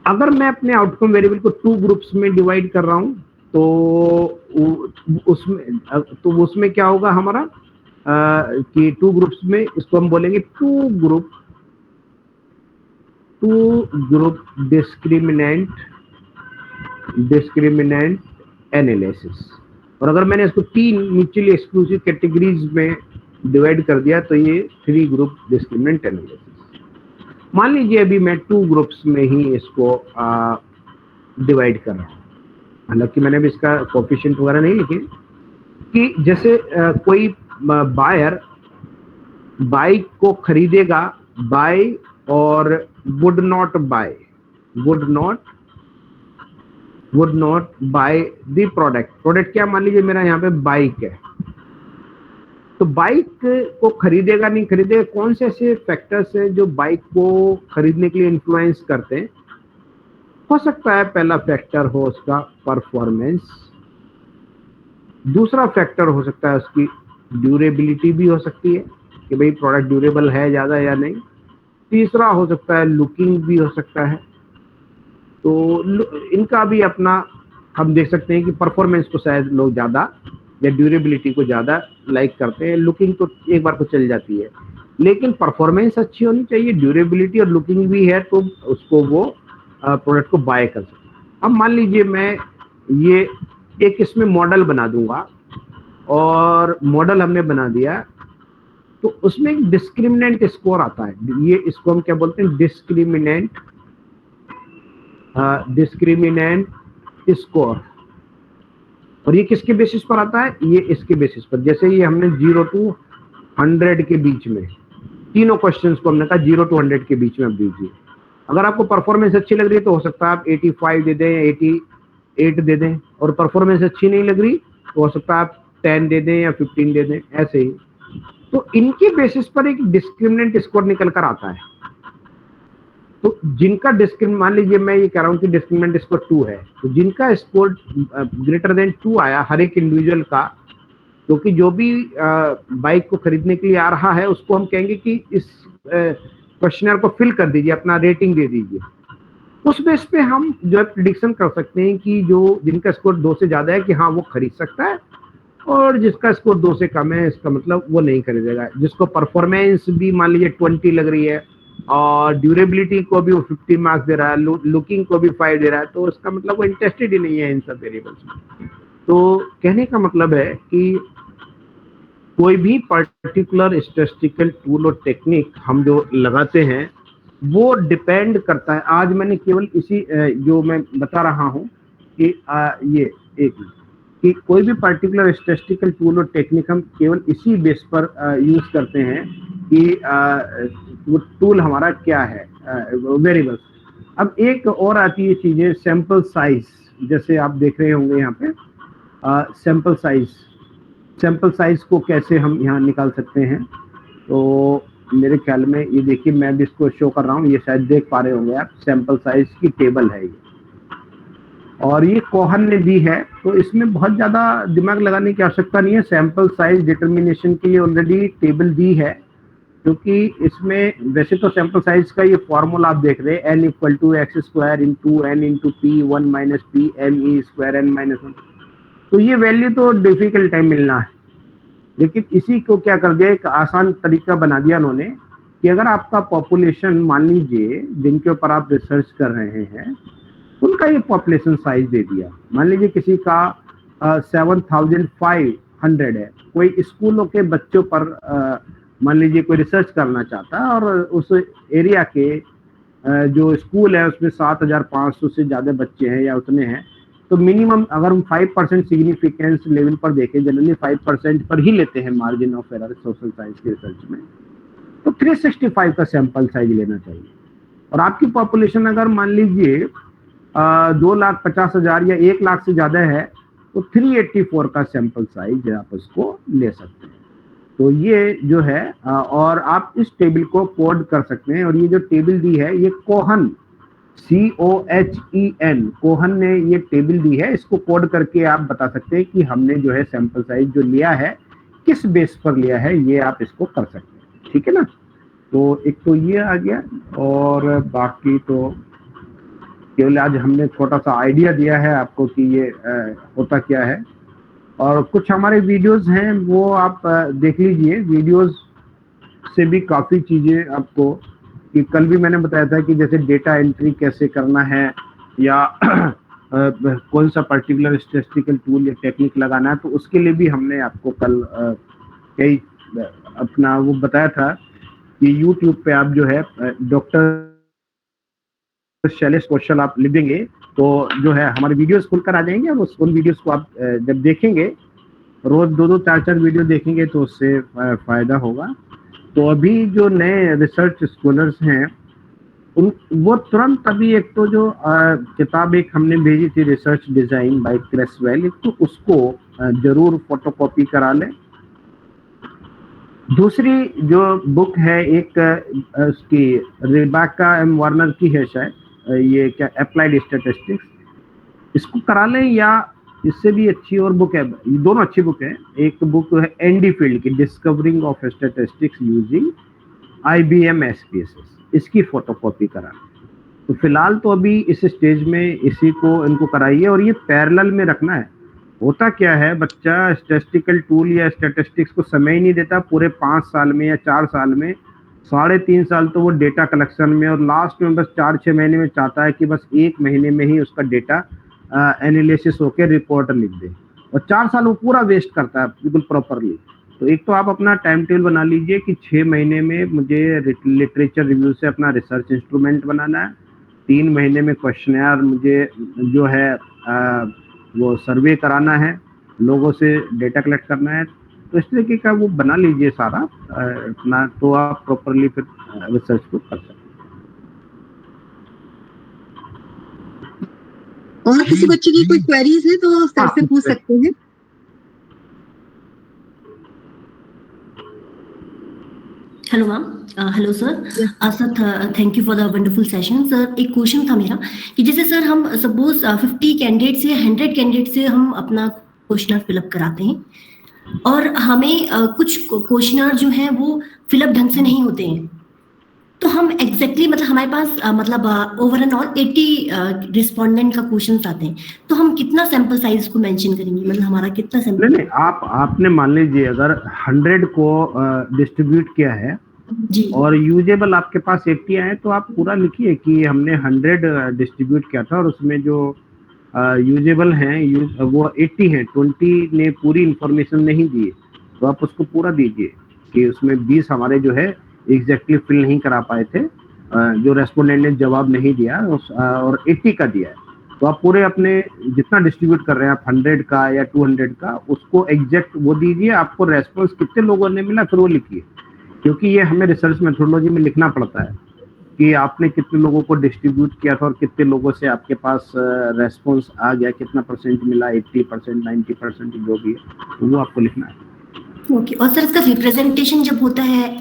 अगर मैं अपने आउटकम वेरिएबल को 2 ग्रुप्स में डिवाइड कर रहा हूं तो उसमें क्या होगा हमारा कि 2 ग्रुप्स में, इसको हम बोलेंगे 2 ग्रुप डिस्क्रिमिनेंट एनालिसिस। और अगर मैंने इसको 3 म्यूचुअली एक्सक्लूसिव कैटेगरीज में डिवाइड कर दिया तो ये 3 ग्रुप डिस्क्रिमिनेंट एनालिसिस। मान लीजिए अभी मैं 2 ग्रुप्स में ही इसको डिवाइड कर रहा हूँ, हालांकि मैंने भी इसका कोएफिशिएंट वगैरह नहीं लिखे, कि जैसे कोई बायर बाइक को खरीदेगा, बाय और would not by the product क्या, मान लीजिए मेरा यहाँ पे बाइक है, तो बाइक को खरीदेगा नहीं खरीदेगा, कौन से ऐसे फैक्टर्स हैं जो बाइक को खरीदने के लिए इन्फ्लुएंस करते हैं? हो सकता है पहला फैक्टर हो उसका परफॉर्मेंस, दूसरा फैक्टर हो सकता है उसकी ड्यूरेबिलिटी भी हो सकती है कि भाई प्रोडक्ट ड्यूरेबल है ज़्यादा या नहीं, तीसरा हो सकता है लुकिंग भी हो सकता है। तो इनका भी अपना हम देख सकते हैं कि परफॉर्मेंस को शायद लोग ज़्यादा या ड्यूरेबिलिटी को ज़्यादा लाइक करते हैं। लुकिंग तो एक बार को चल जाती है, लेकिन परफॉर्मेंस अच्छी होनी चाहिए, ड्यूरेबिलिटी और लुकिंग भी है तो उसको वो प्रोडक्ट को बाय कर सकते हैं। अब मान लीजिए मैं ये एक इसमें मॉडल बना दूंगा, और मॉडल हमने बना दिया तो उसमें एक डिस्क्रिमिनेंट स्कोर आता है। ये इसको हम क्या बोलते हैं, डिस्क्रिमिनेंट स्कोर। और ये किसके बेसिस पर आता है, ये इसके बेसिस पर। जैसे ये हमने 0 to 100 के बीच में तीनों क्वेश्चंस को हमने कहा 0 to 100 के बीच में आप दीजिए। अगर आपको परफॉर्मेंस अच्छी लग रही है तो हो सकता है आप 85 दे दें, 88 दे दें, और परफॉर्मेंस अच्छी नहीं लग रही तो हो सकता है आप 10 दे दें या 15 दे दें, ऐसे ही। तो इनके बेसिस पर एक डिस्क्रिमिनेंट स्कोर निकल कर आता है। तो जिनका मान लीजिए मैं ये कह रहा हूँ कि डिस्क्रिमिनेंट स्कोर 2 है, तो जिनका स्कोर ग्रेटर देन 2 आया हर एक इंडिविजुअल का, क्योंकि जो भी बाइक को खरीदने के लिए आ रहा है उसको हम कहेंगे कि इस क्वेश्चनर को फिल कर दीजिए, अपना रेटिंग दे दीजिए। उस बेस पे हम जो है प्रिडिक्शन कर सकते हैं कि जो जिनका स्कोर 2 से ज्यादा है कि हाँ वो खरीद सकता है, और जिसका स्कोर 2 से कम है इसका मतलब वो नहीं खरीदेगा। जिसको परफॉर्मेंस भी मान लीजिए 20 लग रही है और ड्यूरेबिलिटी को भी वो 50 मार्क्स दे रहा है, लुकिंग को भी 5 दे रहा है, तो इसका मतलब वो इंटरेस्टेड ही नहीं है इन सब वेरिएबल्स में। तो कहने का मतलब है कि कोई भी पर्टिकुलर स्टैटिस्टिकल टूल और टेक्निक हम जो लगाते हैं वो डिपेंड करता है। आज मैंने केवल इसी जो मैं बता रहा हूँ कि ये एक कि कोई भी पर्टिकुलर स्टैटिस्टिकल टूल और टेक्निक हम केवल इसी बेस पर यूज करते हैं कि वो टूल हमारा क्या है, वेरिएबल्स। अब एक और आती है चीजें, सैंपल साइज। जैसे आप देख रहे होंगे यहाँ पे सैंपल साइज को कैसे हम यहाँ निकाल सकते हैं। तो मेरे ख्याल में ये देखिए, मैं भी इसको शो कर रहा हूँ, ये शायद देख पा रहे होंगे आप, सैंपल साइज की टेबल है ये, और ये कोहन ने दी है। तो इसमें बहुत ज़्यादा दिमाग लगाने की आवश्यकता नहीं है, सैंपल साइज डिटर्मिनेशन के लिए ऑलरेडी टेबल दी है। क्योंकि इसमें वैसे तो सैंपल साइज का ये फॉर्मूला आप देख रहे हैं, n = x² × n × p 1 - p m² n - 1। तो ये वैल्यू तो डिफिकल्ट टाइम मिलना है, लेकिन इसी को क्या कर दिया, एक आसान तरीका बना दिया उन्होंने कि अगर आपका पॉपुलेशन मान लीजिए जिनके ऊपर आप रिसर्च कर रहे हैं उनका ये पॉपुलेशन साइज दे दिया। मान लीजिए किसी का 7500 है, कोई स्कूलों के बच्चों पर मान लीजिए कोई रिसर्च करना चाहता है, और उस एरिया के जो स्कूल है उसमें 7500 से ज़्यादा बच्चे हैं या उतने हैं, तो मिनिमम अगर हम 5% सिग्निफिकेंस लेवल पर देखें, जनरली 5% पर ही लेते हैं margin of error social science के रिसर्च में, तो 365 का सैंपल साइज लेना चाहिए। और आपकी पॉपुलेशन अगर मान लीजिए 2,50,000 या 1 लाख से ज़्यादा है तो 384 का सैंपल साइज आप उसको ले सकते हैं। तो ये जो है और आप इस टेबल को कोड कर सकते हैं। और ये जो टेबल दी है ये कोहन COHEN कोहन ने ये टेबल दी है, इसको कोड करके आप बता सकते हैं कि हमने जो है सैंपल साइज जो लिया है किस बेस पर लिया है, ये आप इसको कर सकते हैं। ठीक है ना। तो एक तो ये आ गया, और बाकी तो केवल आज हमने छोटा सा आइडिया दिया है आपको कि ये होता क्या है। और कुछ हमारे वीडियोस हैं वो आप देख लीजिए, वीडियोस से भी काफ़ी चीज़ें आपको, कि कल भी मैंने बताया था कि जैसे डेटा एंट्री कैसे करना है या कौन सा पर्टिकुलर स्टैटिस्टिकल टूल या टेक्निक लगाना है, तो उसके लिए भी हमने आपको कल कई अपना वो बताया था कि YouTube पे आप जो है डॉक्टर शैलेश कौशल आप लिख देंगे तो जो है हमारे वीडियोस खुलकर आ जाएंगे, और उन वीडियोस को आप जब देखेंगे, रोज 2-2 4-4 वीडियो देखेंगे तो उससे फायदा होगा। तो अभी जो नए रिसर्च स्कॉलर्स हैं उन वो तुरंत अभी एक तो जो किताब एक हमने भेजी थी रिसर्च डिजाइन बाय क्रेसवेल, एक तो उसको जरूर फोटोकॉपी करा लें। दूसरी जो बुक है एक उसकी रिबेका एम वार्नर की है शायद, ये क्या अप्लाइड स्टैटिस्टिक्स, इसको करा लें। या इससे भी अच्छी और बुक है, दोनों अच्छी बुक है। एक बुक है एंडी फील्ड की discovering of statistics using IBM SPSS, इसकी फोटोकॉपी करा। तो फिलहाल तो अभी इस स्टेज में इसी को इनको कराइए, और ये पैरेलल में रखना है। होता क्या है, बच्चा स्टैटिस्टिकल टूल या स्टैटिस्टिक्स को समय ही नहीं देता, पूरे 5 साल में या 4 साल में 3.5 साल तो वो डेटा कलेक्शन में, और लास्ट में बस 4-6 महीने में चाहता है कि बस 1 महीने में ही उसका डेटा एनालिसिस होकर रिपोर्ट लिख दे, और 4 साल वो पूरा वेस्ट करता है बिल्कुल प्रॉपरली। तो एक तो आप अपना टाइम टेबल बना लीजिए कि 6 महीने में मुझे लिटरेचर रिव्यू से अपना रिसर्च इंस्ट्रूमेंट बनाना है, 3 महीने में क्वेश्चनर मुझे जो है वो सर्वे कराना है, लोगों से डेटा कलेक्ट करना है। तो इस तरीके का वो बना लीजिए सारा अपना, तो आप प्रॉपरली फिर रिसर्च को कर सकते हैं। और किसी बच्चे की कोई क्वेरीज है तो सर से पूछ सकते हैं। Hello ma'am, hello sir. Sir thank you for the wonderful session. Sir एक क्वेश्चन था मेरा कि जैसे सर हम सपोज 50 कैंडिडेट से 100 कैंडिडेट से हम अपना क्वेश्चनर फिलअप कराते हैं और हमें कुछ क्वेश्चनर जो है वो फिलअप ढंग से नहीं होते हैं, तो हम एग्जैक्टली मतलब हमारे पास मतलब ओवर एंड ऑल 80 रिस्पोंडेंट का क्वेश्चंस आते हैं, तो हम कितना सैंपल साइज को मेंशन करेंगे, मतलब हमारा कितना सैंपल? नहीं, आपने मान लीजिए अगर 100 को डिस्ट्रीब्यूट किया है जी, और यूजेबल आपके पास 80 आए, तो आप पूरा लिखिए कि हमने 100 डिस्ट्रीब्यूट किया था और उसमें जो यूजेबल हैं वो 80 हैं, 20 ने पूरी इंफॉर्मेशन नहीं दी, तो आप उसको पूरा दीजिए कि उसमें 20 हमारे जो है एग्जैक्टली फिल नहीं करा पाए थे, जो रेस्पोंडेंट ने जवाब नहीं दिया, और 80 का दिया है। तो आप पूरे अपने जितना डिस्ट्रीब्यूट कर रहे हैं आप 100 का या 200 का, उसको एग्जैक्ट वो दीजिए, आपको रेस्पॉन्स कितने लोगों ने मिला फिर वो लिखिए, क्योंकि ये हमें रिसर्च मेथोडोलॉजी में लिखना पड़ता है कि आपने कितने लोगों को डिस्ट्रीब्यूट किया था और कितने लोगों से आपके पास रेस्पॉन्स आ गया, कितना परसेंट मिला, 80%, 90% जो भी है, तो वो आपको लिखना है। ओके। और सर इसका रिप्रेजेंटेशन जब होता है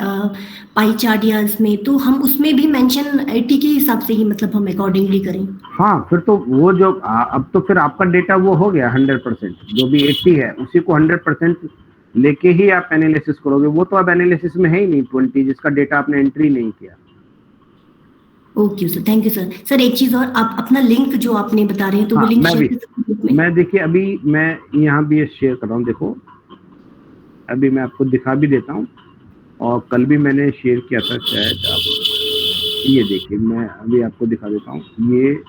पाई चार्ट या इसमें, तो हम उसमें भी मेंशन 80 के हिसाब से ही मतलब हम अकॉर्डिंगली करें? हाँ, फिर तो वो जो अब तो फिर आपका डेटा वो हो गया 100%, जो भी 80 है उसी को 100% लेके ही आप एनालिसिस करोगे। वो तो अब एनालिसिस में है ही नहीं 20 जिसका डेटा आपने एंट्री नहीं किया। Okay sir, thank you sir. Sir एक चीज और, आप अपना लिंक जो आपने बता रहे हैं तो वो लिंक मैं देखिए अभी मैं यहाँ भी शेयर कर रहा हूँ, देखो अभी मैं आपको दिखा भी देता हूँ, और कल भी मैंने शेयर किया था शायद, आप ये देखिए मैं अभी आपको दिखा देता हूँ। ये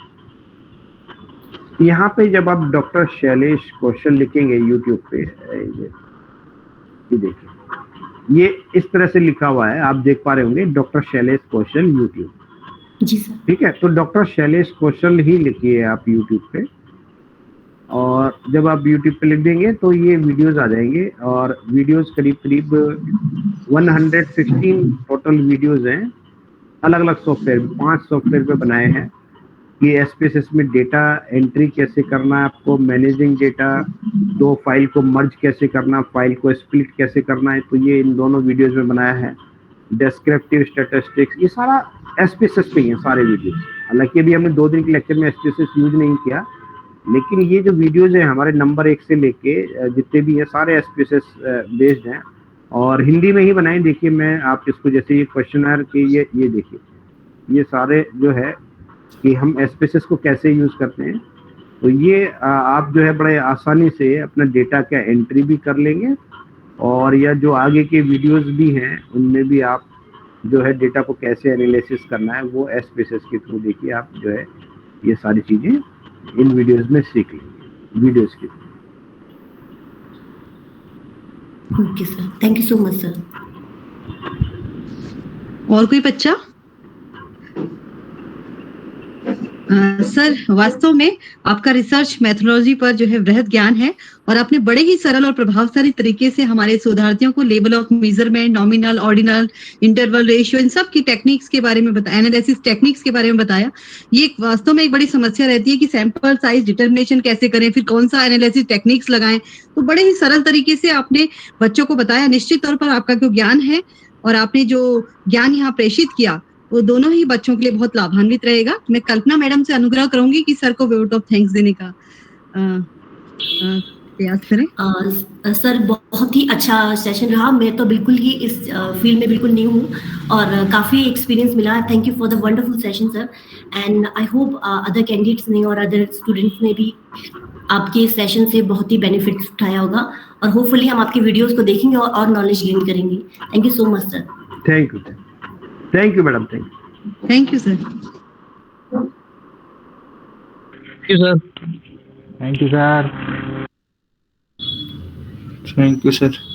यहाँ पे जब आप डॉक्टर शैलेश कौशल लिखेंगे यूट्यूब पे, ये देखिए ये इस तरह से लिखा हुआ है, आप देख पा रहे होंगे डॉक्टर शैलेश कौशल यूट्यूब। जी सर, ठीक है, तो डॉक्टर शैलेश कौशल ही लिखिए आप यूट्यूब पे, और जब आप यूट्यूब पे लिख देंगे तो ये वीडियोस आ जाएंगे, और वीडियोस करीब 116 टोटल वीडियोस हैं, अलग अलग सॉफ्टवेयर 5 सॉफ्टवेयर पे बनाए हैं कि एसपीएसएस में डेटा एंट्री कैसे करना है, आपको मैनेजिंग डेटा, 2 फाइल को मर्ज कैसे करना, फाइल को स्प्लिट कैसे करना है, तो ये इन दोनों वीडियोस में बनाया है। डिस्क्रिप्टिव स्टैटिस्टिक्स, ये सारा एसपीएसएस पे ही है सारे वीडियोस। हालांकि अभी हमने 2 दिन के लेक्चर में एसपीएसएस यूज नहीं किया, लेकिन ये जो वीडियोज है हमारे नंबर 1 से लेके जितने भी हैं सारे एसपीएसएस बेस्ड हैं, और हिंदी में ही बनाए। देखिए मैं आप इसको जैसे ये क्वेश्चनर के ये देखिए, ये सारे जो है कि हम एसपीएसएस को कैसे यूज करते हैं, तो ये आप जो है बड़े आसानी से अपना डेटा का एंट्री भी कर लेंगे, और या जो आगे के वीडियोस भी हैं उनमें भी आप जो है डेटा को कैसे एनालिसिस करना है वो एसपीएसएस के थ्रू देखिए, आप जो है ये सारी चीजें इन वीडियोस में सीख लेंगे वीडियोस के। Okay sir, thank you so much sir. और कोई बच्चा? सर वास्तव में आपका रिसर्च मेथोडोलॉजी पर जो है वृहद ज्ञान है, और आपने बड़े ही सरल और प्रभावशाली तरीके से हमारे शोधार्थियों को level of measurement, nominal, ordinal, interval, ratio, इन सब की टेक्निक्स के बारे में बताया, एनालिसिस टेक्निक्स के बारे में बताया। ये वास्तव में एक बड़ी समस्या रहती है कि सैंपल साइज डिटर्मिनेशन कैसे करें, फिर कौन सा एनालिसिस टेक्निक्स लगाएं, तो बड़े ही सरल तरीके से आपने बच्चों को बताया। निश्चित तौर पर आपका जो ज्ञान है और आपने जो ज्ञान यहाँ प्रेषित किया वो दोनों ही बच्चों के लिए बहुत लाभान्वित रहेगा। मैं कल्पना मैडम से अनुग्रह करूंगी कि सर को वोट ऑफ थैंक्स देने का प्रयास करें। सर बहुत ही अच्छा सेशन रहा, मैं तो बिल्कुल ही इस फील्ड में बिल्कुल न्यू हूँ और काफ़ी एक्सपीरियंस मिला। Thank you for the wonderful session sir, and I hope other candidates ने और अदर स्टूडेंट्स ने भी आपके सेशन से बहुत ही बेनिफिट्स उठाया होगा और होपफुली हम आपकी वीडियोस को देखेंगे और नॉलेज गेन करेंगे। Thank you so much sir. Thank you madam, thank you sir. Thank you sir. Thank you sir. Thank you sir.